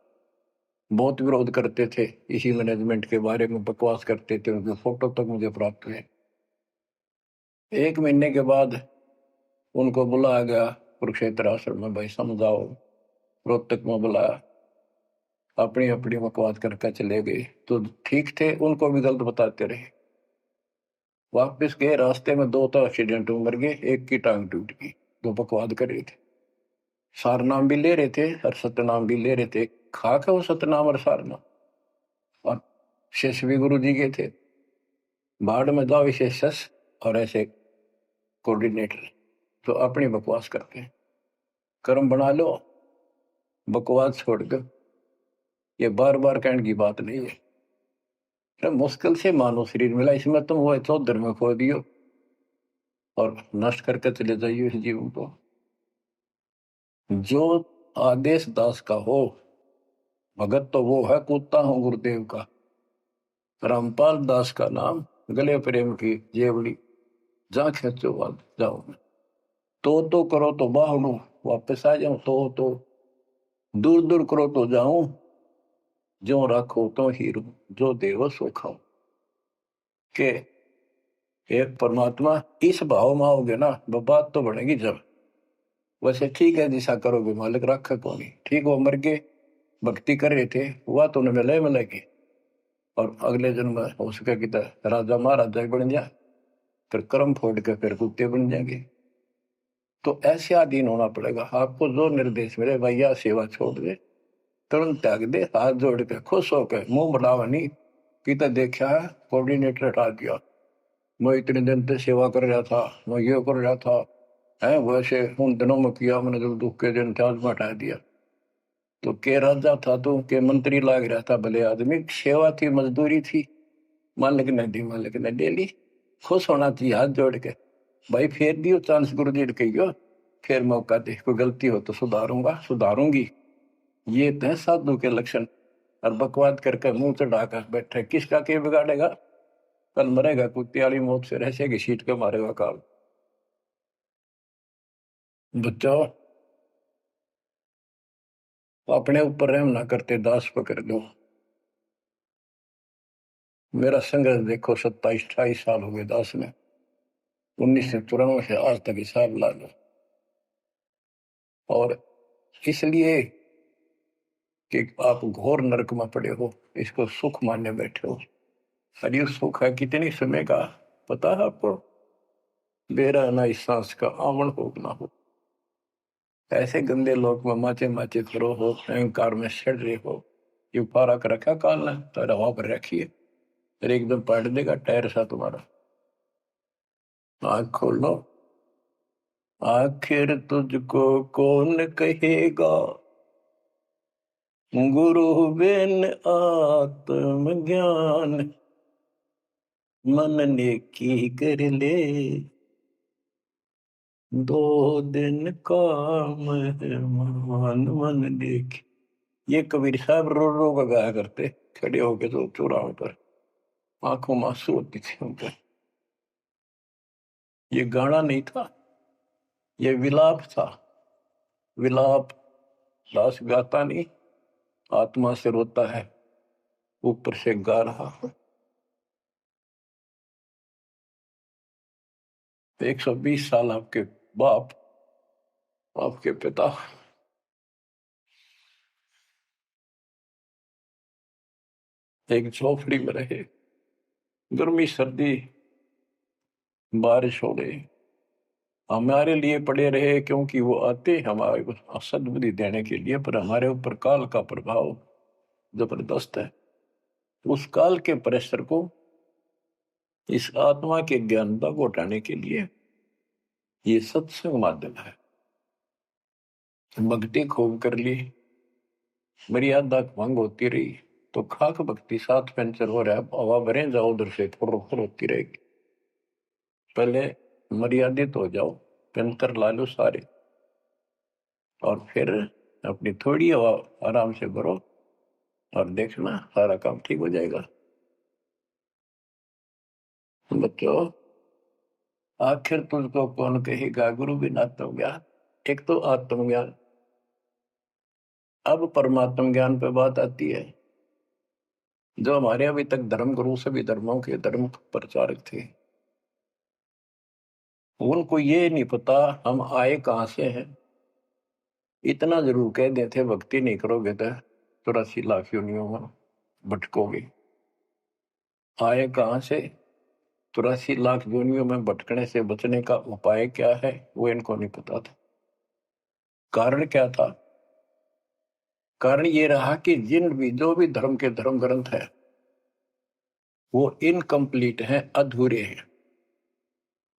A: बहुत विरोध करते थे इसी मैनेजमेंट के बारे में, बकवास करते थे, उनके फोटो तक मुझे प्राप्त हुए। 1 महीने के बाद उनको बुलाया गया कुरुक्षेत्र आश्रम में, भाई समझाओ। रोहतक में बुलाया, अपनी अपनी बकवास करके चले गए। तो ठीक थे, उनको भी गलत बताते रहे। वापस गए, रास्ते में 2 तो एक्सीडेंट में मर गए, एक की टांग टूट गई। जो बकवाद कर रहे थे, सार नाम भी ले रहे थे और सतनाम भी ले रहे थे, खाक है वो सतनाम और सार नाम। और शेष भी गुरु जी के थे, भाड़ में जाओ विशेष और ऐसे कोऑर्डिनेटर तो अपनी बकवास करते हैं। कर्म बना लो, बकवास छोड़ दो, ये बार बार कहने की बात नहीं है। तो मुश्किल से मानो शरीर मिला, इसमें तुम वो चौधर में खो दियो और नष्ट करके चले जाइए इस जीवन को। जो आदेश दास का हो भगत तो वो है, कूदता हूं गुरुदेव का। रामपाल दास का नाम, गले प्रेम की जेवड़ी, जा खेचो बात जाओ। तो करो तो बाहू, वापस आ जाऊं तो दूर दूर करो तो जाऊं, जो रखो तो हीरो, जो देवो सो खाओ। के एक परमात्मा इस भाव में आओगे ना, बात तो बढ़ेगी। जब वैसे ठीक है दिशा करोगे, मालिक रखा कौन नहीं, ठीक वो मर गए, भक्ति कर रहे थे, हुआ तो उन्हें मिले के, और अगले जन्म में हो सके कि राजा महाराजा बन जाए, फिर कर्म फोड़ के फिर कुत्ते बन जाएंगे। तो ऐसे अधीन होना पड़ेगा आपको। जो निर्देश मिले भैया सेवा छोड़ दे, तुरंत त्याग दे, हाथ जोड़ के खुश होकर, मुंह बढ़ावा नहीं कि देखा है कोऑर्डिनेटर हटा दिया, मैं इतने दिन से सेवा कर रहा था, मैं ये कर रहा था, है वैसे उन दिनों में किया मैंने, जब दुख के दिन थे आज में हटा दिया। तो के राजा था तो के मंत्री लाग रहा था, भले आदमी, सेवा थी, मजदूरी थी, मालिक ने दी, मालिक ने ले ली। खुश होना चाहिए हाथ जोड़ के, भाई फेर दियो चांस गुरु जी कहियो, फिर मौका दे, कोई गलती हो तो सुधारूंगा, सुधारूंगी। ये तो है साधु के लक्षण। और बकवाद करके मुंह चढ़ाकर बैठे, किसका के बिगाड़ेगा? कल मरेगा कुत्ते वाली मौत से, रहसे की सीट के मारेगा काल। बच्चों, अपने ऊपर रहम ना करते, दास पकड़ लो। मेरा संघर्ष देखो, 27-28 साल हो गए दास में, 1994 से आज तक हिसाब ला लो। और इसलिए कि आप घोर नरक में पड़े हो, इसको सुख मानने बैठे हो। अरे सुख है कितने समय का पता है आपको? बेरा ना इस सांस का आवन हो ना हो। ऐसे गंदे लोग में माचे माचे करो हो, अहंकार में सड़ रहे हो। ये पारा कर रखा काल ने, तो हवा पर रखिए, फिर एकदम पलट देगा टायर सा तुम्हारा। आँख खोल लो। आखिर तुझको कौन कहेगा, गुरु बिन आत्म ज्ञान। मन ने की कर ले, 2 दिन काम है मान। मन ने की, ये कबीर साहब रो रो का गाया करते, खड़े होके तो चौराहों पर, आंखों में आंसू होती थी उनके। ये गाना नहीं था, ये विलाप था। विलाप दास गाता नहीं, आत्मा से रोता है, ऊपर से गा रहा है। 120 साल आपके बाप, आपके पिता एक झोपड़ी में रहे, गर्मी सर्दी बारिश हो गई, हमारे लिए पड़े रहे, क्योंकि वो आते हमारे को सद्बुद्धि देने के लिए, पर हमारे ऊपर काल का प्रभाव जबरदस्त है। उस काल के प्रेशर को इस आत्मा के ज्ञानता को हटाने के लिए ये सत्संग माध्यम है। भक्ति खूब कर ली, मर्यादा भंग होती रही तो खाक भक्ति साथ पंचर हो रहा है, हवा भरे जाओ उधर से फुर होती रहेगी। पहले मर्यादित हो जाओ, पंचर ला लो सारे, और फिर अपनी थोड़ी हवा आराम से भरो, और देखना सारा काम ठीक हो जाएगा। बच्चों, आखिर तुझको कौन कहेगा, गुरु बिन आत्मज्ञान। एक तो आत्मज्ञान, अब परमात्म ज्ञान पे बात आती है। जो हमारे अभी तक धर्म गुरु सभी धर्मों के धर्म प्रचारक थे, उनको ये नहीं पता हम आए कहां से हैं। इतना जरूर कह देते, भक्ति नहीं करोगे तो 84 लाख योनियों में भटकोगे। आए कहां से, 84 लाख योनियों में भटकने से बचने का उपाय क्या है, वो इनको नहीं पता था। कारण क्या था? कारण ये रहा कि जो भी धर्म के धर्म ग्रंथ है वो इनकम्प्लीट हैं, अधूरे हैं।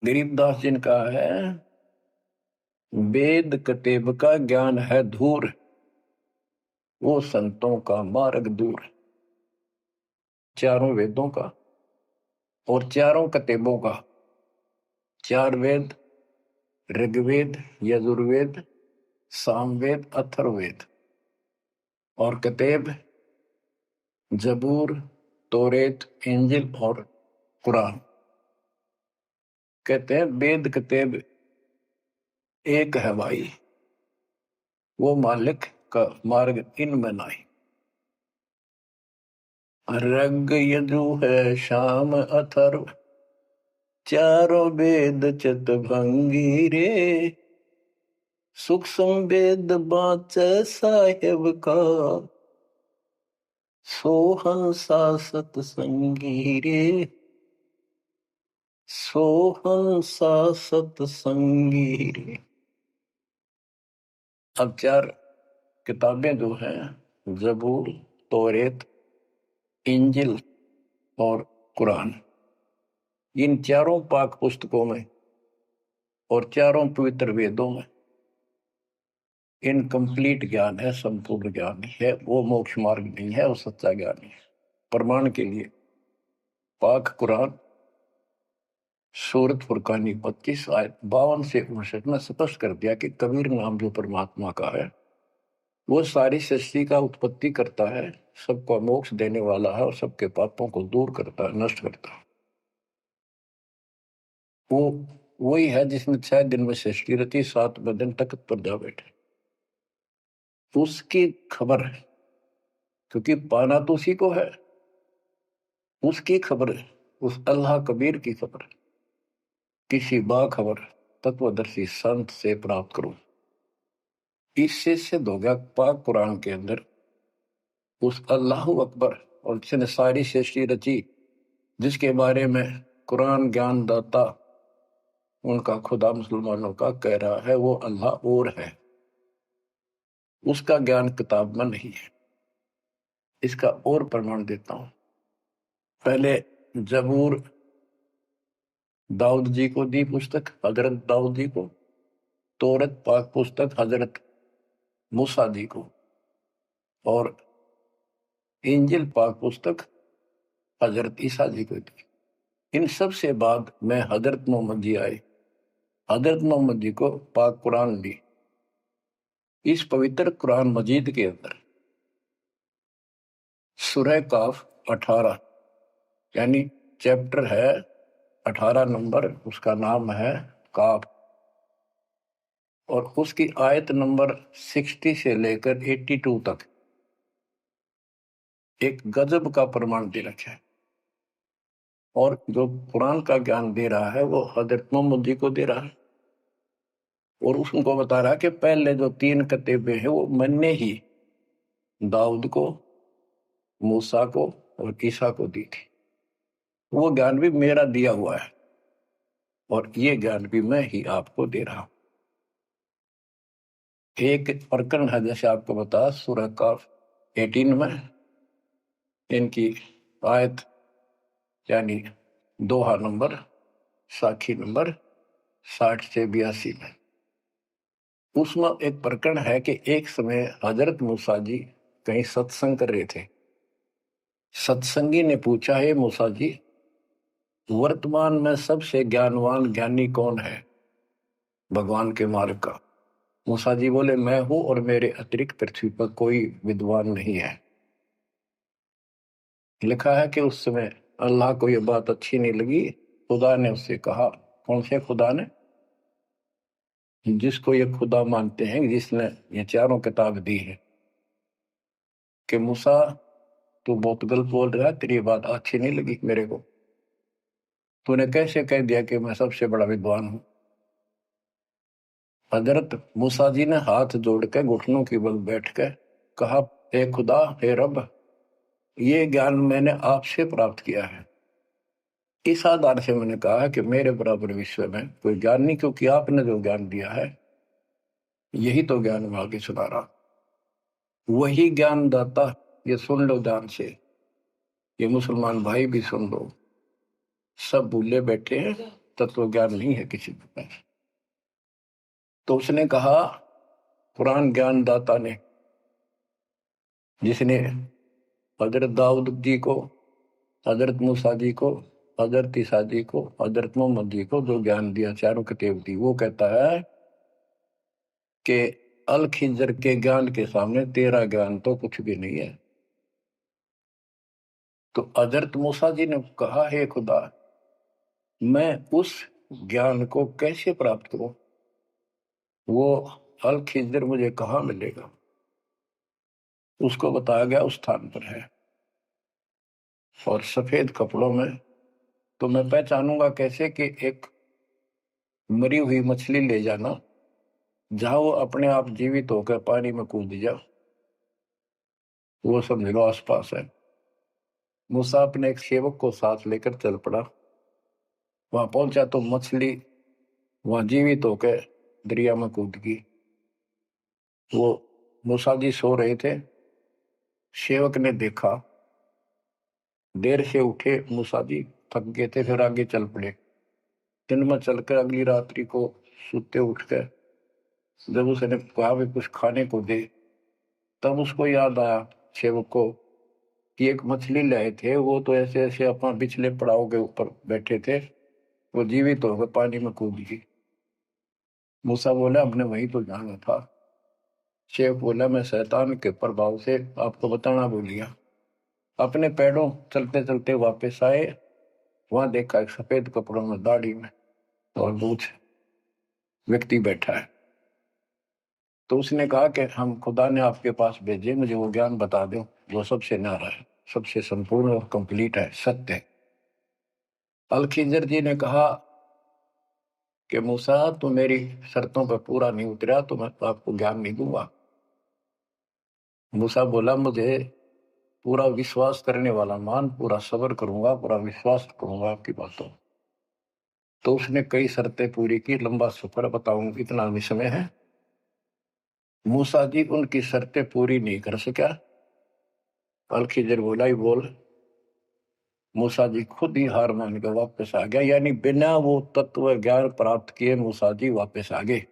A: गरीबदास जिनका है, वेद कतेब का ज्ञान है धूर, वो संतों का मार्ग दूर। चारों वेदों का और चारों कतेबों का, 4 वेद, ऋग्वेद, यजुर्वेद, सामवेद, अथर्ववेद, और कतेब जबूर, तोरेत, इंजिल और कुरान। कहते हैं वेद कतेब एक है भाई, वो मालिक का मार्ग इनमें नहीं। ऋग यजु है शाम अथर्व, चारों वेद चित भंगी रे। सूक्ष्म वेद बाँचे साहेब का, सोहंसा सतसंगी रे। सोहंसा सतसंगी रे। अब 4 किताबें जो हैं, जबूर, तौरेत, इंजिल और कुरान, इन चारों पाक पुस्तकों में और चारों पवित्र वेदों में इनकम्प्लीट ज्ञान है, संपूर्ण ज्ञान नहीं है। वो मोक्ष मार्ग नहीं है, वो सच्चा ज्ञान नहीं है। प्रमाण के लिए पाक कुरान सूरत फुरकानी 25 आयत 52 से 59 में स्पष्ट कर दिया कि कबीर नाम जो परमात्मा का है वो सारी सृष्टि का उत्पत्ति करता है, सबको मोक्ष देने वाला है और सबके पापों को दूर करता है, नष्ट करता है। वो वही है जिसने 6 दिन में सृष्टि रची, 7वें दिन तख्त पर जा बैठे। उसकी खबर है, क्योंकि पाना तो उसी को है। उसकी खबर है, उस अल्लाह कबीर की खबर है। किसी बाखबर तत्वदर्शी संत से प्राप्त करो। इससे सिद्ध हो गया पाक कुरान के अंदर उस अल्लाह अकबर और जिसने सारी सृष्टि रची, जिसके बारे में कुरान ज्ञान दाता उनका खुदा मुसलमानों का कह रहा है वो अल्लाह और है, उसका ज्ञान किताब में नहीं है। इसका और प्रमाण देता हूं। पहले जबूर दाऊद जी को दी पुस्तक, हजरत दाऊद जी को। तौरत पाक पुस्तक हजरत मूसा जी को। और इंजिल पाक पुस्तक हजरत ईसा जी को दी। इन सब से बाद में हजरत मोहम्मद जी आए। हजरत मोहम्मद जी को पाक कुरान दी। इस पवित्र कुरान मजीद के अंदर सूरह काफ 18 यानी चैप्टर है 18 नंबर, उसका नाम है काफ। और उसकी आयत नंबर 60 से लेकर 82 तक एक गजब का प्रमाण दे रखा है। और जो कुरान का ज्ञान दे रहा है वो हजरत मोहम्मद जी को दे रहा है। और उसको बता रहा है कि पहले जो 3 किताबें हैं वो मैंने ही दाऊद को, मूसा को और ईसा को दी थी। वो ज्ञान भी मेरा दिया हुआ है और ये ज्ञान भी मैं ही आपको दे रहा हूं। एक प्रकरण है, जैसे आपको बता सूरह काफ 18 में इनकी आयत यानी दोहा नंबर साखी नंबर 60 से 82 में उसमें एक प्रकरण है कि एक समय हजरत मूसा जी कहीं सत्संग कर रहे थे। सत्संगी ने पूछा, है मूसा जी, वर्तमान में सबसे ज्ञानवान ज्ञानी कौन है भगवान के मार्ग का? मूसा जी बोले, मैं हूं और मेरे अतिरिक्त पृथ्वी पर कोई विद्वान नहीं है। लिखा है कि उस समय अल्लाह को यह बात अच्छी नहीं लगी। खुदा ने उससे कहा, कौन से खुदा ने? जिसको ये खुदा मानते हैं, जिसने ये चारों किताब दी है, कि मूसा तू बहुत गलत बोल रहा है, तेरी बात अच्छी नहीं लगी मेरे को। तूने कैसे कह दिया कि मैं सबसे बड़ा विद्वान हूं? हजरत मूसा जी ने हाथ जोड़ के घुटनों की बल बैठ के कहा, हे खुदा, हे रब, ये ज्ञान मैंने आपसे प्राप्त किया है। इस आधार से मैंने कहा कि मेरे बराबर विश्व में कोई ज्ञान नहीं, क्योंकि आपने जो ज्ञान दिया है यही तो ज्ञान मैं आगे सुना रहा। वही ज्ञान दाता, ये सुन लो ध्यान से, ये मुसलमान भाई भी सुन लो, सब भूले बैठे हैं, तत्व ज्ञान नहीं है किसी के पास। तो उसने कहा, कुरान ज्ञान दाता ने, जिसने हजरत दाऊद जी को, हजरत मूसा जी को, हजरत ईसा जी को, हजरत मोहम्मद जी को जो ज्ञान दिया, चारों किताब दी, वो कहता है कि अल खिजर के ज्ञान के सामने तेरा ज्ञान तो कुछ भी नहीं है। तो हजरत मूसा जी ने कहा, हे खुदा, मैं उस ज्ञान को कैसे प्राप्त करूं? वो अल खिजर मुझे कहाँ मिलेगा? उसको बताया गया उस स्थान पर है और सफेद कपड़ों में। तो मैं पहचानूंगा कैसे कि एक मरी हुई मछली ले जाना, जहां वो अपने आप जीवित होकर पानी में कूद जा, वो समझ लो आसपास है। मूसा अपने एक सेवक को साथ लेकर चल पड़ा। वहां पहुंचा तो मछली वहां जीवित होकर दरिया में कूद गई। वो मूसा जी सो रहे थे। सेवक ने देखा, देर से उठे मूसा जी, थक गए थे, फिर आगे चल पड़े। दिन में चलकर अगली रात्रि को सुते उठकर जब उसने कहा भी कुछ खाने को दे, तब उसको याद आया सेवक को कि एक मछली लाए थे, वो तो ऐसे ऐसे अपना पिछले पड़ाव के ऊपर बैठे थे वो जीवित होकर पानी में कूद गई। मूसा बोला हमने वही तो जाना था। शेख बोला मैं शैतान के प्रभाव से आपको बताना भूल गया। अपने पैरों चलते चलते वापस आए, वहां देखा एक सफेद कपड़ों में, दाढ़ी में और मूछ व्यक्ति बैठा है। तो उसने कहा कि हम खुदा ने आपके पास भेजे, मुझे वो ज्ञान बता दो जो सबसे न्यारा है, सबसे संपूर्ण और कंप्लीट है, सत्य है। अल खिजर जी ने कहा कि मूसा तू मेरी शर्तों पर पूरा नहीं उतरा तो मैं तो आपको ज्ञान नहीं दूंगा। मूसा बोला मुझे पूरा विश्वास करने वाला मान, पूरा सब्र करूंगा, पूरा विश्वास करूंगा आपकी बातों। तो उसने कई शर्तें पूरी की, लंबा सफर बताऊं इतना भी समय है। मूसा जी उनकी शर्तें पूरी नहीं कर सका। अल खिजर बोला ही बोल। मूसा जी खुद ही हार मान के वापस आ गया, यानी बिना वो तत्व ज्ञान प्राप्त किए मूसा जी वापस आ गए।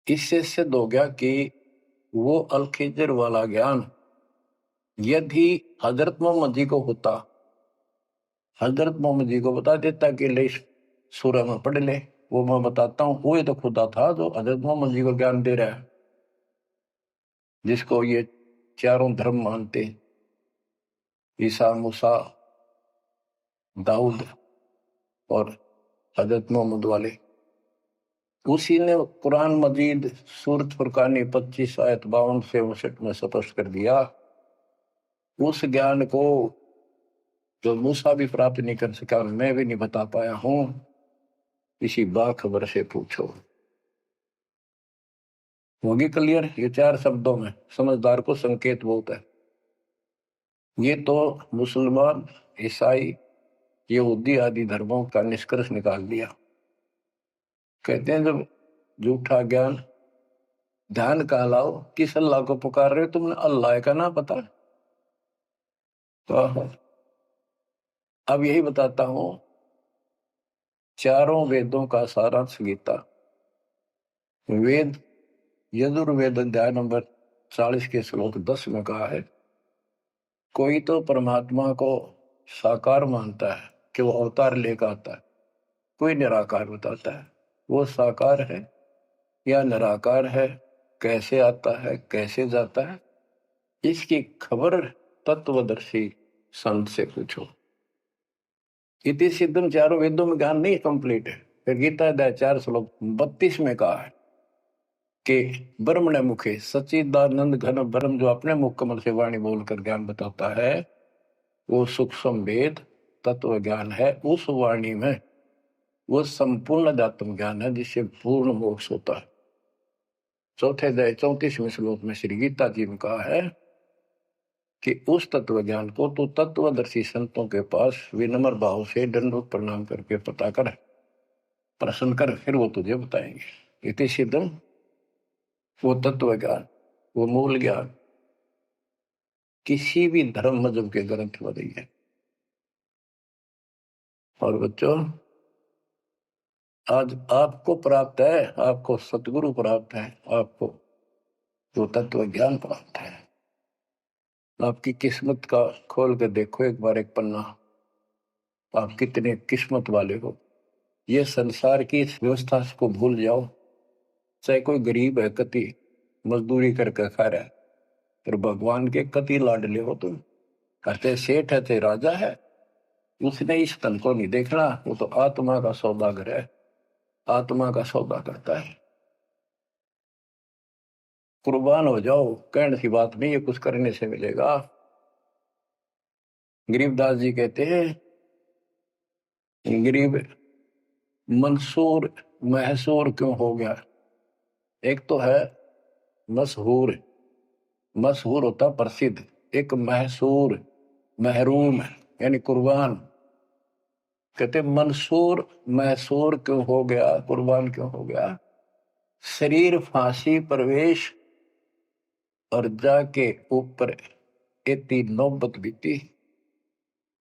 A: इससे सिद्ध हो गया कि वो अल खिजर वाला ज्ञान यदि हजरत मोहम्मद जी को होता, हजरत मोहम्मद जी को बता देता कि ले सूरह में पढ़ ले, वो मैं बताता हूँ, वो तो खुदा था जो हजरत मोहम्मद जी को ज्ञान दे रहा है, जिसको ये चारों धर्म मानते, ईसा, मूसा, दाऊद और हजरत मोहम्मद वाले। उसी ने कुरान मजीद सूरत फुरकानी 25 आयत 52 से 59 में स्पष्ट कर दिया। उस ज्ञान को जो मूसा भी प्राप्त नहीं कर सका और मैं भी नहीं बता पाया हूं, किसी बाखबर से पूछो। होगी क्लियर? ये 4 शब्दों में समझदार को संकेत बहुत है। ये तो मुसलमान, ईसाई, यहूदी आदि धर्मों का निष्कर्ष निकाल दिया। कहते हैं जब झूठा ज्ञान, ध्यान का लाओ, किस अल्लाह को पुकार रहे हो तुमने? अल्लाह का ना पता? तो अब यही बताता हूं, चारों वेदों का सारांश गीता। वेद यजुर्वेद अध्याय नंबर 40 के श्लोक 10 में कहा है, कोई तो परमात्मा को साकार मानता है कि वो अवतार लेकर आता है, कोई निराकार बताता है वो साकार है या निराकार है, कैसे आता है कैसे जाता है, इसकी खबर तत्वदर्शी संत से पूछो। इति सिद्धम, चारों वेदों में ज्ञान नहीं कंप्लीट है। फिर गीता अध्याय 4 श्लोक 32 में कहा है कि ब्रह्मण मुखे सच्चिदानंद घन ब्रह्म, जो अपने मुख कमल से वाणी बोलकर ज्ञान बताता है, वो सूक्ष्म वेद तत्व ज्ञान है। उस वाणी में वो संपूर्ण अध्यात्म ज्ञान है जिससे पूर्ण मोक्ष होता है। चौथे अध्याय 34वें श्लोक में श्री गीता जी ने कहा है कि उस तत्व ज्ञान को तो तत्वदर्शी संतों के पास विनम्र भाव से दंडवत प्रणाम करके पता कर, प्रश्न कर, फिर वो तुझे बताएंगे। इति सिद्धम, वो तत्व ज्ञान, वो मूल ज्ञान किसी भी धर्म मजहब के ग्रंथ में नहीं है। और बच्चों, आज आपको प्राप्त है, आपको सतगुरु प्राप्त है, आपको जो तत्व ज्ञान प्राप्त है। आपकी किस्मत का खोल कर देखो एक बार एक पन्ना, आप कितने किस्मत वाले हो। ये संसार की इस व्यवस्था को भूल जाओ। चाहे कोई गरीब है, कति मजदूरी करके खा रहा है, फिर भगवान के कति लाडले हो तुम। कहते सेठ है थे राजा है, उसने इस तन को नहीं देखना, वो तो आत्मा का सौदागर है, आत्मा का सौदा करता है। कुर्बान हो जाओ, कहने की बात नहीं, ये कुछ करने से मिलेगा। गरीबदास जी कहते हैं, गरीब मंसूर महसूर क्यों हो गया? एक तो है मशहूर, मशहूर होता प्रसिद्ध, एक महसूर महरूम यानी कुर्बान। कहते मंसूर महसूर क्यों हो गया, कुर्बान क्यों हो गया? शरीर फांसी प्रवेश और जाके ऊपर इतनी नौबत बीती।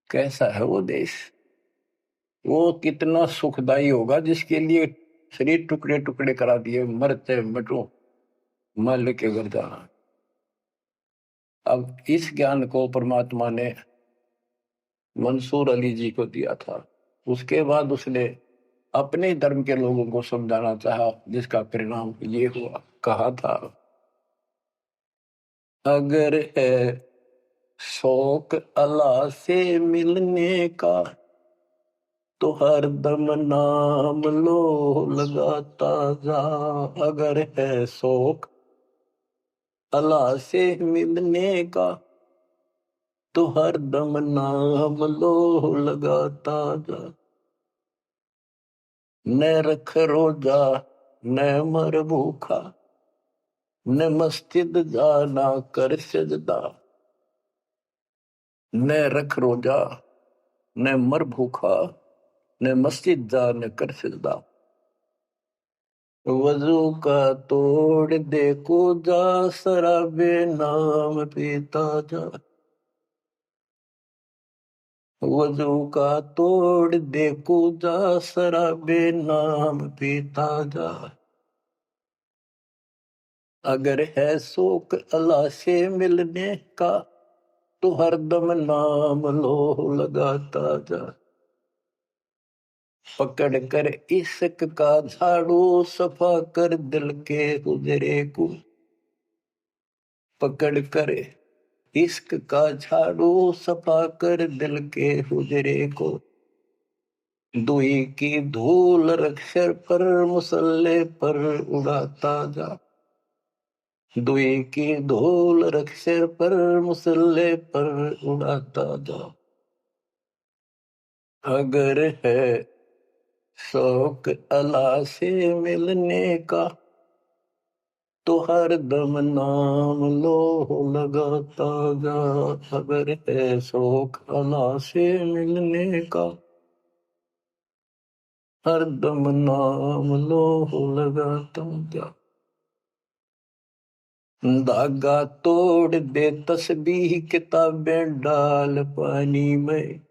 A: कैसा है वो देश? वो कितना सुखदाई होगा जिसके लिए शरीर टुकड़े टुकड़े करा दिए, मरते मटो मल के घर जाना। अब इस ज्ञान को परमात्मा ने मंसूर अली जी को दिया था। उसके बाद उसने अपने धर्म के लोगों को समझाना चाहा, जिसका परिणाम ये हुआ। कहा था, अगर है शौक अल्लाह से मिलने का तो हर दम नाम लो लगाता जा। अगर है शौक अल्लाह से मिलने का तो हर दम नाम लो लगाता जा। न रख रोजा न मर भूखा, न मस्जिद जाना कर सजदा। न रख रोजा न मर भूखा, न मस्जिद जा न कर सजदा। वजू का तोड़ दे को जा, शराबे नाम पीता जा। वजू का तोड़ दे को जा, शराबे नाम पीता जा। अगर है शौक अल्लाह से मिलने का तो हरदम नाम लो लगाता जा। पकड़ कर इश्क का झाड़ू, सफा कर दिल के हुजरे को। पकड़ कर इश्क का झाड़ू, सफा कर दिल के हुजरे को। दुई की धूल रख सिर पर, मुसल्ले पर उड़ाता जा। दुई की धूल रख सिर पर, मुसल्ले पर उड़ाता जा। अगर है शौक अल्लाह से मिलने का तो हर दम नाम लो लगाता जा। अगर है शौक अल्लाह से मिलने का हर दम नाम लो लगाता जा। धागा तोड़ दे तस्बीह, किताबें डाल पानी में।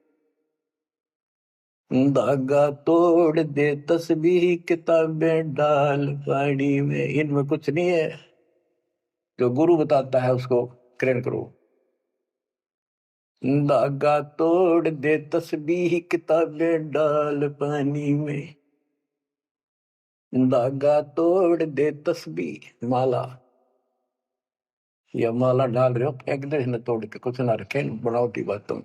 A: धागा तोड़ दे तस्बीह, किताबें डाल पानी में। इनमें कुछ नहीं है, जो गुरु बताता है उसको ग्रहण करो। धागा तोड़ दे तस्बीह, किताबें डाल पानी में। धागा तोड़ दे तस्बीह, माला या माला डाल रहे हो, फेंक दे न तोड़ के, कुछ ना रखे बनावटी बातों।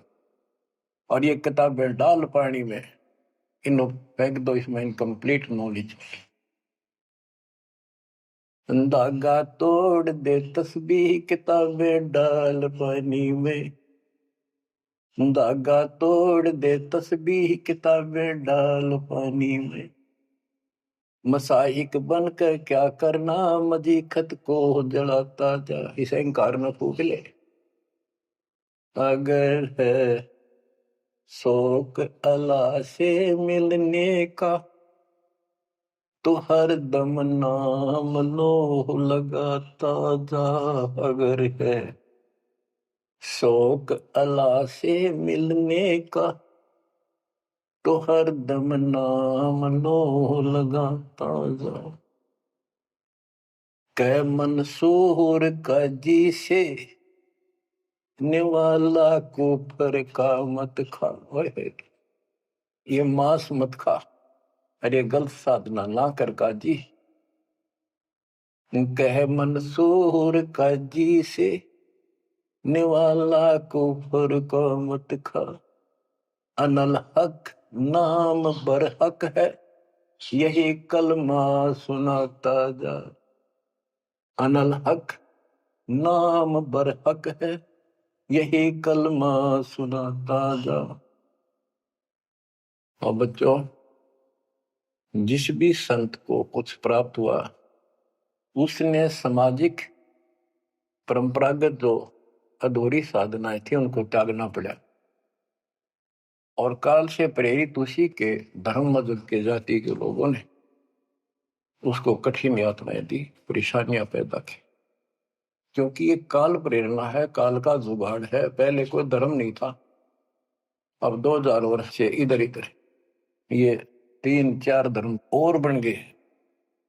A: और ये किताबें डाल पानी में, इन्हों फेंक दो, इसमें इनकम्प्लीट नॉलेज। धागा तोड़ दे तस्बीह, किताबें डाल पानी में। धागा तोड़ दे तस्बीह, किताबें डाल पानी में। मसाइक बनकर क्या करना, मजीखत को जलाता जा। इस अहंकार में फूक ले। अगर है शौक अल्लाह से मिलने का तो हर दम नाम लो लगाता जा। अगर है शौक अल्लाह से मिलने का तो हर दम नाम लो लगाता जा। कै मंसूर का जी से निवाला कुफर का मत खा। ये मांस मत खा, अरे गलत साधना ना कर काजी। कह मंसूर का जी से निवाला कुफर का मत खा। अनल हक नाम बर हक है, यही कलमा सुनाता जा। अनल हक नाम बर हक है, यही कलमा सुनाता जा। और बच्चों, जिस भी संत को कुछ प्राप्त हुआ उसने सामाजिक परंपरागत जो अधूरी साधनाएं थी उनको त्यागना पड़ा। और काल से प्रेरित उसी के धर्म मजहब के जाति के लोगों ने उसको कठिन यातनाएं दी, परेशानियां पैदा की। क्योंकि ये काल प्रेरणा है, काल का जुगाड़ है। पहले कोई धर्म नहीं था, अब 2000 वर्ष से इधर इधर ये 3-4 धर्म और बन गए।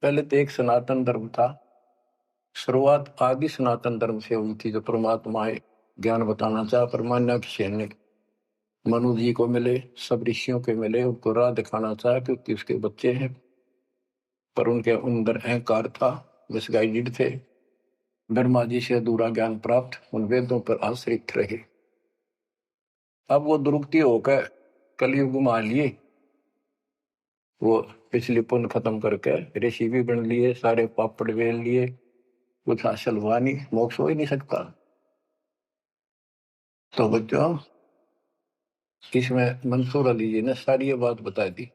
A: पहले तो एक सनातन धर्म था, शुरुआत आदि सनातन धर्म से हुई थी, जो परमात्मा ज्ञान बताना चाहा परमान्या सेन ने। मनु जी को मिले, सब ऋषियों के मिले, उनको राह दिखाना चाहा क्योंकि उसके बच्चे हैं, पर उनके अंदर अहंकार था, मिसगाइडेड थे। ब्रह्मा जी से अधूरा ज्ञान प्राप्त, उन वेदों पर आश्रित रहे। अब वो दुरुक्ति होकर कलयुग में आ लिए, वो पिछली पुण्य खत्म करके ऋषि भी बन लिए, सारे पापड़ वेल लिए, कुछ हासिल हुआ नहीं, मोक्ष हो ही नहीं सकता। तो बच्चों, इसमें मंसूर अली जी ने सारी ये बात बता दी।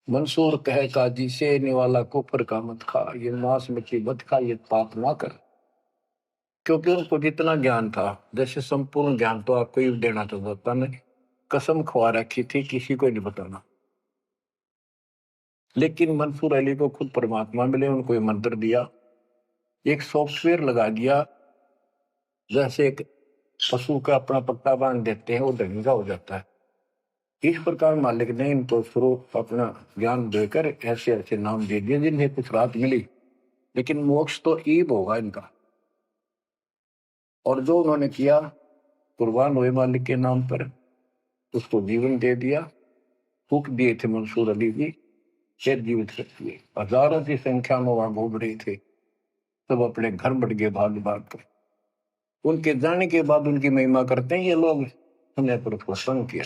A: मंसूर कहे काजी से निवाला कुफर का मत खा, ये मांस मछली मत खा, ये पाप ना कर। क्योंकि उनको जितना ज्ञान था, जैसे संपूर्ण ज्ञान तो आपको ही देना चाहता नहीं, कसम खवा रखी थी किसी को नहीं बताना। लेकिन मंसूर अली को खुद परमात्मा मिले, उनको ये मंत्र दिया, एक सॉफ्टवेयर लगा दिया, जैसे एक पशु का अपना पट्टा बांध देते हैं, वो ढंगा हो जाता है। इस प्रकार मालिक ने इनको शुरू अपना ज्ञान देकर ऐसे ऐसे नाम दे दिए जिन्हें कुछ राहत मिली, लेकिन मोक्ष तो ईब होगा इनका। और जो उन्होंने किया, कुर्बान हुए मालिक के नाम पर, उसको जीवन दे दिया। फूक दिए थे मंसूर अली जी, फिर जीवित कर दिए। हजारों की संख्या में वहां घूम रहे थे, सब अपने घर बढ़ गए भाग भाग कर। उनके जाने के बाद उनकी महिमा करते हैं ये लोग, हमने पर उसको संग किया।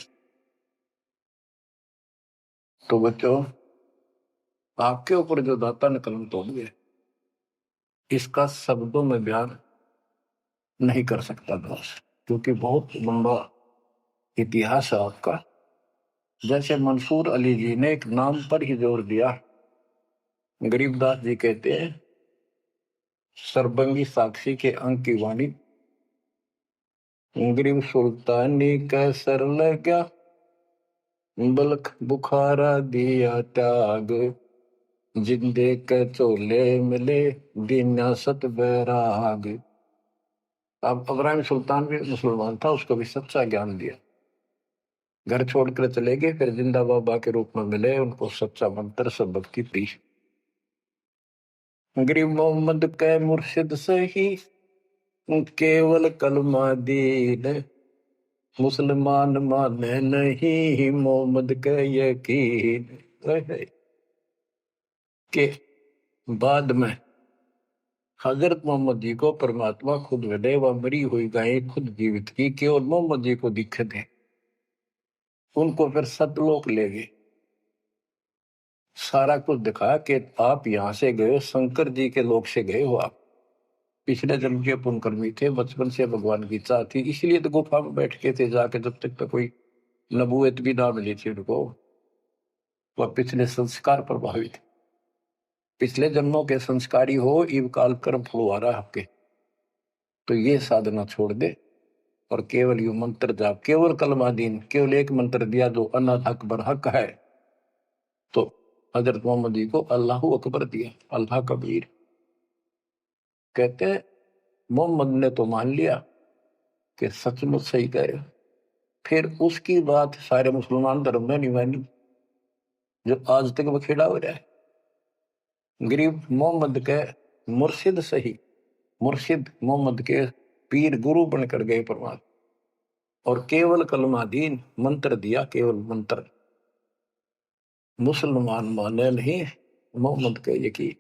A: तो बच्चों, आपके ऊपर जो दाता ने कलम तोड़ दिया, इसका शब्दों में बयान नहीं कर सकता दास, क्योंकि बहुत लंबा इतिहास है आपका। जैसे मंसूर अली जी ने एक नाम पर ही जोर दिया। गरीबदास जी कहते हैं, सरबंगी साक्षी के अंक की वाणी, गरीब सुल्तानी का सर लगा, बलख बुखारा दिया त्याग, जिंदे के चोले मिले दीना सत बैराग। अब इब्राहिम सुल्तान भी मुसलमान था, उसको भी सच्चा ज्ञान दिया। घर छोड़कर चले गए, फिर जिंदा बाबा के रूप में मिले, उनको सच्चा मंत्र सबक की दी। गरीब मोहम्मद के मुर्शिद सही, केवल कलमा दीन, मुसलमान माने नहीं मोहम्मद के यकीन। के बाद में हजरत मोहम्मद जी को परमात्मा खुद मिले, वह मरी हुई गायें खुद जीवित की, केवल मोहम्मद जी को दिखे थे। उनको फिर सतलोक ले गए, सारा कुछ दिखाया कि आप यहां से गए, शंकर जी के लोक से गए हो आप, पिछले जन्म के पुण्यकर्मी थे, बचपन से भगवान की इच्छा थी, इसलिए तो गुफा में बैठ के थे जाके, जब तक तो कोई नबूवत भी ना मिली थी उनको। वह पिछले संस्कार प्रभावित, पिछले जन्मों के संस्कारी हो, इव काल कर्म फुलवारा आपके, तो ये साधना छोड़ दे और केवल यू मंत्र जाप, केवल कलमादीन, केवल एक मंत्र दिया जो अनाथ अकबर हक है। तो हजरत मोहम्मद जी को अल्लाह अकबर दिया, अल्लाह कबीर। कहते मोहम्मद ने तो मान लिया कि सचमुच सही कह रहे, फिर उसकी बात सारे मुसलमान धर्म में नहीं मानी, जो आज तक बखेड़ा हो रहा है। गरीब मोहम्मद के मुर्शिद सही, मुर्शिद मोहम्मद के पीर गुरु बनकर गए परमात्मा, और केवल कलमा दीन, मंत्र दिया, केवल मंत्र। मुसलमान माने नहीं मोहम्मद के यकीन।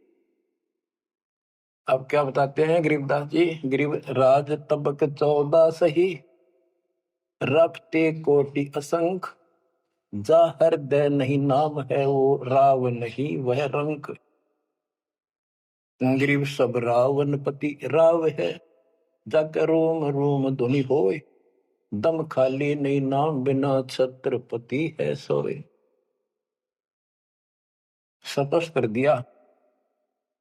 A: अब क्या बताते हैं गरीबदास जी, गरीब राज तबक 14 सही, रफ्ते कोटि असंख, जा हृदय नहीं नाम है वो राव नहीं वह रंक। गरीब सब रावण पति राव है, जाकर रोम रोम धुनि होए, दम खाली नहीं नाम बिना छत्रपति है सोए। सपस कर दिया।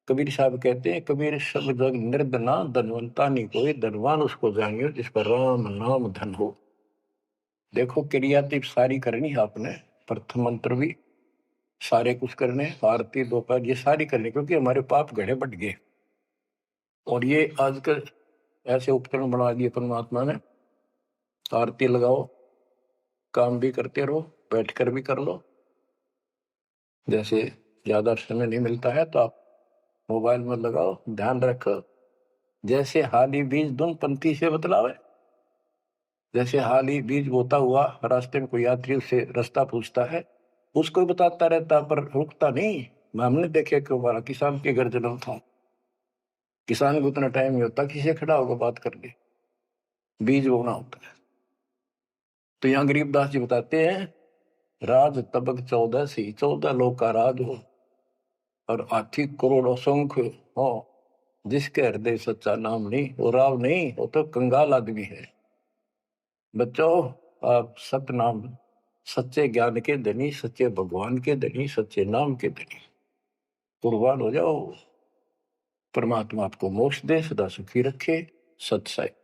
A: कबीर साहब कहते हैं, कबीर सब जग निर्धना, धनवंता नहीं कोई, धनवान उसको जानियो जिस पर राम नाम धन हो। देखो क्रिया तो सारी करनी है आपने, प्रथम मंत्र भी सारे कुछ करने, आरती दोपहर ये सारी करनी, क्योंकि हमारे पाप घड़े बढ़ गए। और ये आजकल ऐसे उपकरण बना दिए परमात्मा ने, आरती लगाओ, काम भी करते रहो, बैठकर भी कर लो। जैसे ज्यादा समय नहीं मिलता है तो आप मोबाइल में लगाओ, ध्यान रखो, जैसे हाली बीज धुन पंक्ति से बतलावे, जैसे हाल ही बीज बोता हुआ रास्ते में कोई यात्री उससे रास्ता पूछता है, उसको ही बताता रहता पर रुकता नहीं। हमने देखे कि हमारा किसान के घर जन्म था, किसान को उतना टाइम नहीं होता किसी से खड़ा होकर बात कर ले, बीज बोना होता है। तो यहाँ गरीबदास जी बताते हैं, राज तबक 14 सी, 14 लोग का राज हो और हाथी करोड़ों संख्य हो, जिसके हृदय सच्चा नाम नहीं, वो राव नहीं, वो तो कंगाल आदमी है। बच्चों, आप सतनाम, सच्चे ज्ञान के धनी, सच्चे भगवान के धनी, सच्चे नाम के धनी कुर्बान हो जाओ। परमात्मा आपको मोक्ष दे, सदा सुखी रखे। सत्संग।